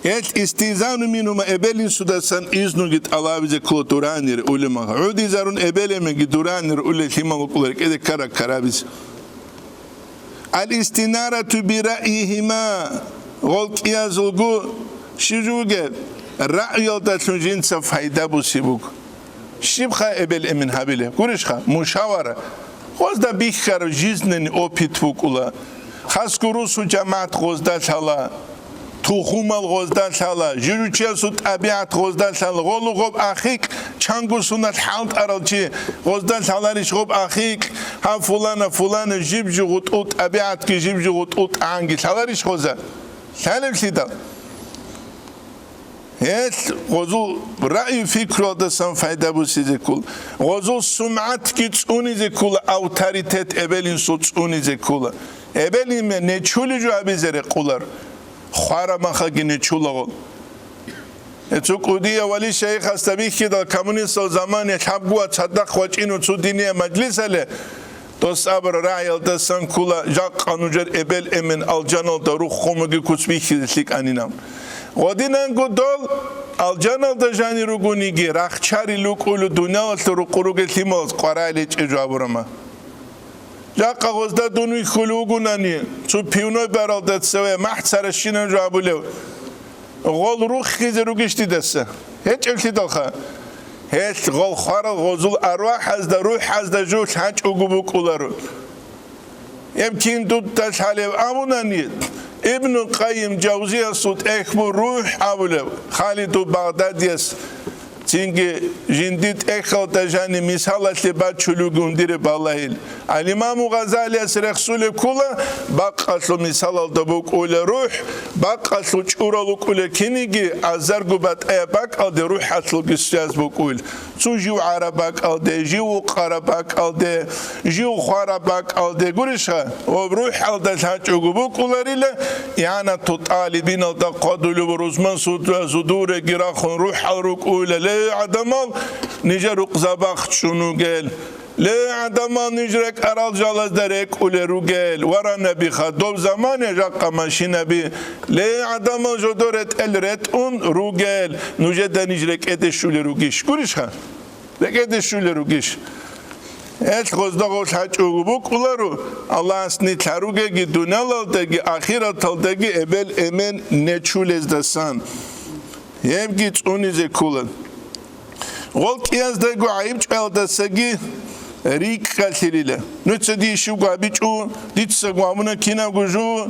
Et istizanu minuma ebelin sudasan iznu git Allah bize kloturanir ulema. Udi zarun ebeleme giduranir ule himalık olarak edek kara biz. Al istinaratu bi ra'yihima gol qiyazulgu şijuge ra'yalda şunjinsa fayda bu sibuk. Şibxa ebel emin habile. Kurishxa muşavara. Gozda bihkar жизненный опыт вукула. Хаскурусу джамаат гозда шала. Тухумал гозда шала. Жиручесу табиат гозда шала. Голу гоб ахик чангусунат халт аралчи. Гозда шалариш гоб ахик. Ха фулана жибжи гутут табиат ки жибжи гутут анги шалариш гоза. Шалем сида. هات غزو رأي فكرة دسان فايدة بوسيزي كول غزو سمعت كي تسوني زي كول أوتاريتت أبلين سو تسوني زي كول أبلين من نچولي جو أبيزري قولر خوارا مخاقي نچولا غول اتو قودية ولي شيخ استبيخ كده الكمونيست زمان يحبقوا تصدق وچينو تسو دينية مجلس هلي دوست أبر رأي دسان كولا جاق قانوجر أبل أمن الجانل دروخ خومگي كسبيخ لك أنينام Godinan gudol aljanal da jani rugunigi rakhchari lukulu dunyal ruquruge thimos qarali chjaburama jaqa gozda dunu khulugunani chu pivno baraldat sewe mahsara shinan jabule gol ruh khizerugishti dessa hech eltidalkha hech gol khara gozul arwah hazda ruh hazda jush hach ugubukularu yemkin tutta shalev amunani ابن القيم جوزية صوت اخبر روح أوله خالد بغداديس تينجي جنديت اخل تجاني مثالة لبات شلوغون دير بالله الإمام غزالي رسول كله بقى أصل مثالة دبوك أولى روح بقى أصل شورالوك أولى كينيجي أزرقو بات أباك ألدي روح أصل قسياز بوك أول سوجيو عرباك ألدي جيو قرباك ألدي جيو خارباك ألدي قرشها وبروح ألدي تحجوكو بوك أولى يعني تطالبين ألدي قادلو برزمان صدور جراخون روح ألروك أولى عدمال نجا رقزباخت شنو قال له عدما نجرك أرال جالز درك وله روغل ورا نبي خدوب زمان جاقا ماشي نبي له عدما جدورت الرت اون روغل نجد نجرك اتشول روغيش كوريش ها لك اتشول روغيش ات غزدغوش حاج اوغبوك ولارو الله اسني تاروغي دونالالدغي اخيراتالدغي ابل امن نچولز دسان يمگي چونيزه كولن ولكياز دغو عيب چالدسگي ريك خالتيله نوتسدي شوغا بيچو ديتسغوامنا كينا گوجو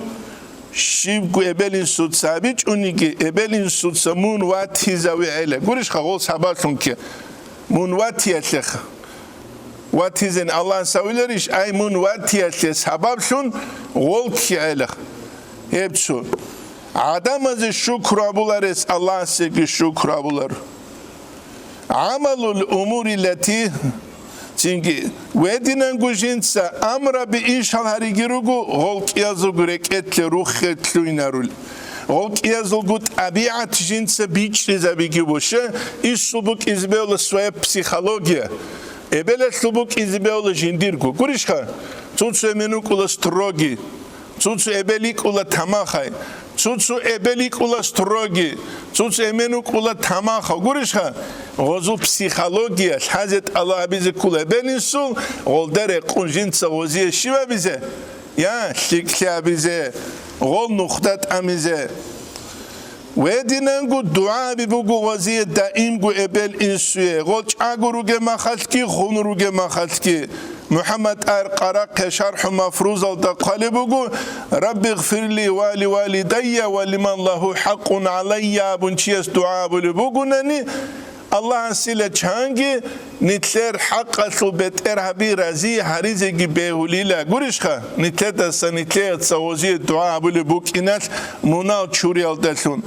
شيبگو ابلين سود سابيچ اونيگي ابلين سود سمون واتيزاوي اله گوريش خاول ساباتون كي مون واتياتلخ واتيزن الله سويلريش اي مون واتياتل سببشون ولكي اله هبچو عدم از شكر ابولارس الله سيگي شكر ابولار عمل الامور التي çünkü wedinen gujinsa amra bi inşal harigirugu holk yazugurek etle ruhetlu inarul holk yazulgut abiat jinsa biçriza bigiboshe işlubuk izbeola своя психология ebele şlubuk izbeola jindirgu gurishka tutsu emenukula strogi tutsu ebelikula tamahai tutsu ebelikula strogi tutsu emenukula tamaha gurishka غزو پسیخولوژی حضرت الله بیزه کوله بنیسول غل دره قنجینس غزی شیوا بیزه یا شکلی بیزه غل نقطت امیزه و دیننگو دعا بیبگو غزی دائم گو ابل انسوی غل چاگروگه مخالکی خونروگه مخالکی محمد قرق شرح مفروض الدقالي بقول رب اغفر لي والدي ولمن له حق علي بنشيس دعاء بقولني الله سيله چانگي نتلر حق البت ارهبي رزي حريزي بهوليلا غوريشخا نتلت سنتلت سوزي دعاء بقولنات منال چوريال دلون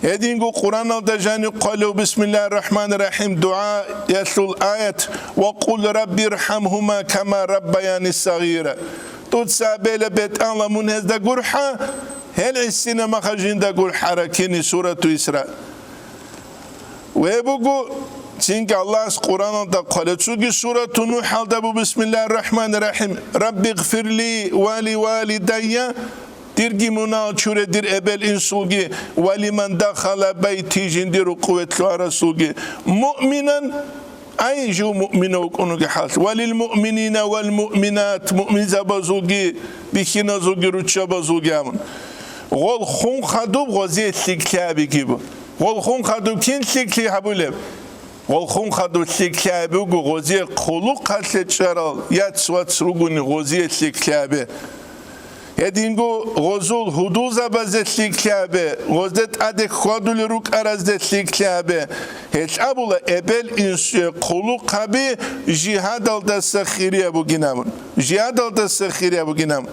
هدينغو قرآن الدجاني قالوا بسم الله الرحمن الرحيم دعاء يتلو الآية وقل رب ارحمهما كما ربياني صغيرا تتسابيل بيت الله من هذا قرحة هل السنة مخجين دا قرحة ركيني سورة إسراء ويبقوا تنك الله قرآن دا قالت سوكي سورة نوح الدبو بسم الله الرحمن الرحيم رب اغفر لي والدي Dirgi muna çure dir ebel insulgi velimen dakhala beyti jindiru kuvvetli arasulgi mu'minen ay ju mu'mine okunu ki hal velil mu'minine vel mu'minat mu'min zabazulgi bikina zulgi ruçya bazulgi amın gol khun khadub gaziyetlik kabi gibi gol khun khadub kinlik habule gol khun khadub kabi gu gaziye qulu qatlet charal yat swat sruguni gaziyetlik kabi Edingo gozul huduza bazetlik kabe gozdet adek khadul ruk arazzetlik kabe hiç abula ebel insu qulu qabi jihad alda sakhiriya bu ginamun jihad alda sakhiriya bu ginamun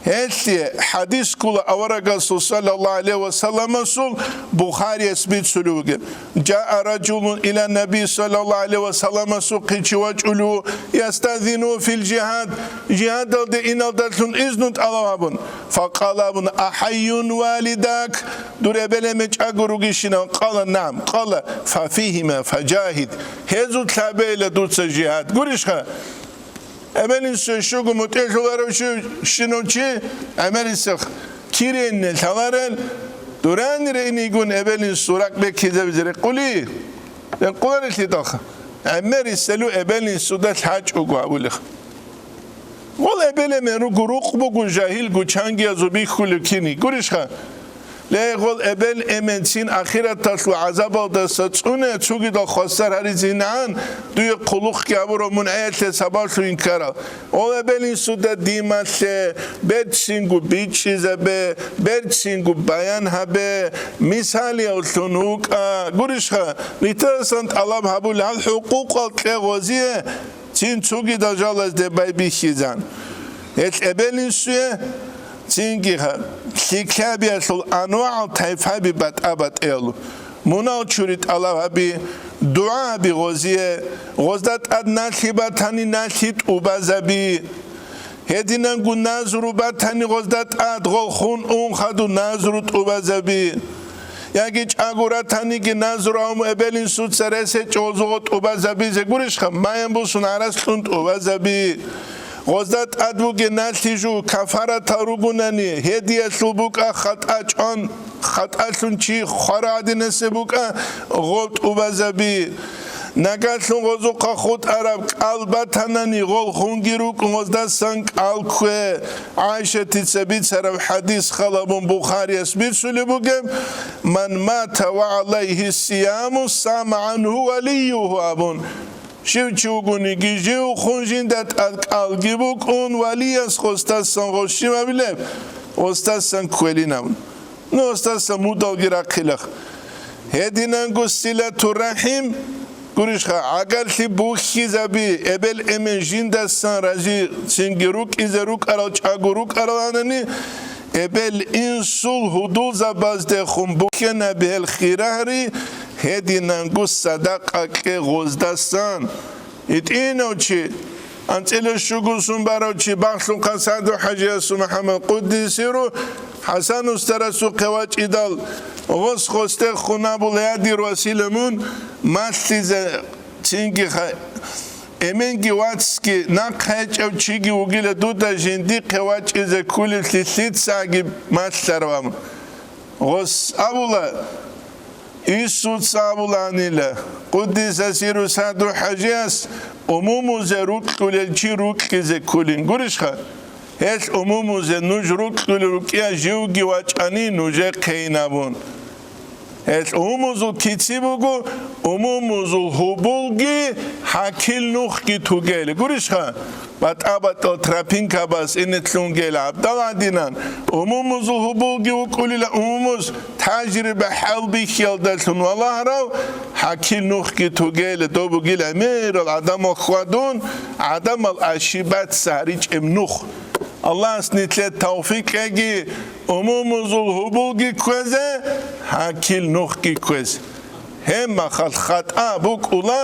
Heti hadis kula avaraga sallallahu aleyhi ve sellem sul Bukhari esbit suluge Ca'a raculun ila nebi sallallahu aleyhi ve sellem sul qichwajulu yastazinu fil cihad cihad aldı inaldatun iznut alavabun faqalabun ahayyun validak dur ebeleme çagurugişina qala nam qala fa fihima fajahid hezu tabeyle dursa cihad gurişha Emelin söşüğü muteşuları şinoçi emelin sık kirenle çalaren duran reyni gün ebelin surak bekize bizere kuli ben kular etidak emeri selu ebelin sudat haç uqabulik ol ebeleme ruq bu jahil guçangi azubi khulukini gurishha لا يقول أبل أمنسين آخرة تسلو عذاب الدستون تسوقي دا خسر هرزين عن دوی قلوخ كابرو من آيات سباشو إنكارا أول أبل إن سودا ديمات برسينگو بيتشيزا برسينگو بيان هبه مثالي أولتونوك قرشها لترسنت الله هبول الحقوق الكغوزية تين تسوقي دا جالز دي باي بيخيزان أبل إن سوية Çünkü hikayetul anwa tayfa bi batabat elu muna çurit Allah bi dua bi goziye gozdat ad nasibatani nasit ubazabi hedinen gun nazru batani gozdat ad khun un khadu nazrut ubazabi Yagi çaguratani ki nazram ebelin sut serese çozugot obazabi zegurishkha mayan busun arastunt obazabi Gozdat advu ki naltiju kafara tarugunani hediye subuka khatasun chi kharadine sebuka golt obazabi Nagasun gozuqa khut arab qalbatanani gol khungiruk gozdat sank alkwe Aisha titsabit sarab hadis khalabun Bukhari asbir sulibugem man mata wa alayhi siyamu sama anhu waliyuhu abun Shivchuguni gijiu khunjindat algibuk un waliyas khostas san ghoshimabile ostas san kwelinam no ostas san mudalgira khilakh hedinan gussilatu rahim Gurishkha agar si bukhi zabi ebel emen jinda san raji singiruk izeruk aral çaguruk aralanani ebel insul hudul zabazde khum bukhi nabel khirahri hedinan gus sadaqa ke gozdasan it inochi Antele şugusun baroçi baxsun qasadu hajiyasu Muhammad Quddisiru Hasan ustarasu qevaç idal Gos khoste khunabul yadir wasilamun mastize çingi emengi watski naqhaçev çigi ugile duda jindi qevaç ize kulitli sagi mastarvam Gos abula İsut sabulanile Quddis asiru sadu hajiyas umumuze rukulel chi rukize kulin gurishkha es umumuze nuj rukulel ya jivgi wachani nuje qeinabun es umumuzul kitsibugu umumuzul hubulgi hakil nukhki tugele gurishkha Batabato trapinka bas inetlungela abdaladinan umumuzul hubulgi ukulila umumuz tajribe halbi khiyaldalsun wallah raw hakil nukhki tugele dobugil amir al adam khwadun adam al ashibat sarich emnukh Allah snitlet tawfik egi umumuzul hubulgi kweze hakil nukhki kweze hem khata buk ula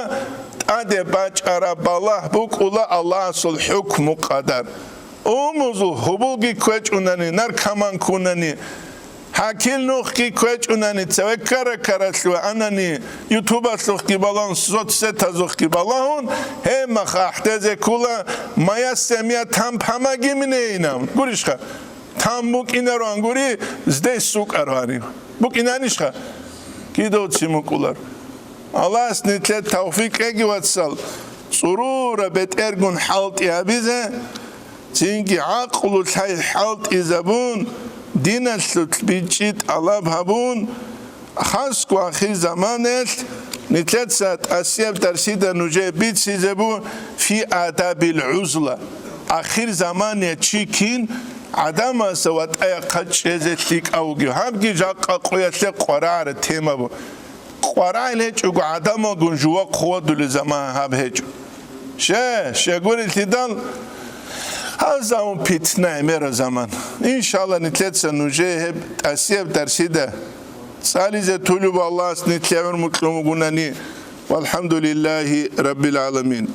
Ade bacara balah buk ula Allah sul hukmu qadar umuzul hubulgi kweç unani nar kaman kunani Hakil nukhki kweç unani tsevekkara karaslu anani YouTube aslukhki balon sotseta zukhki balon hem khahteze kula maya semia tam pamagimine inam gurishkha tam buk inaran guri zde suk arani buk inanishkha kidotsi mukular Allah snitlet tawfik egi watsal surura bet ergun halt ya bize çünkü aqlul halt izabun dinaslut bichit alab habun khas ku akhir zaman est nitlet sat asyab tarsida nuje bit sizabu fi adabil uzla akhir zaman ya chikin adama sawat ay qachezetlik awgi habgi jaqqa qoyatle qorar tema bu Qorail hech ugu adamo gunjuwa qwadul zaman hab hech she guri tidal hazam pitna mera zaman inşallah nitletsa nuje hep asyab tarsida salize tulub Allah nitlever mutlumu gunani walhamdulillahi rabbil alamin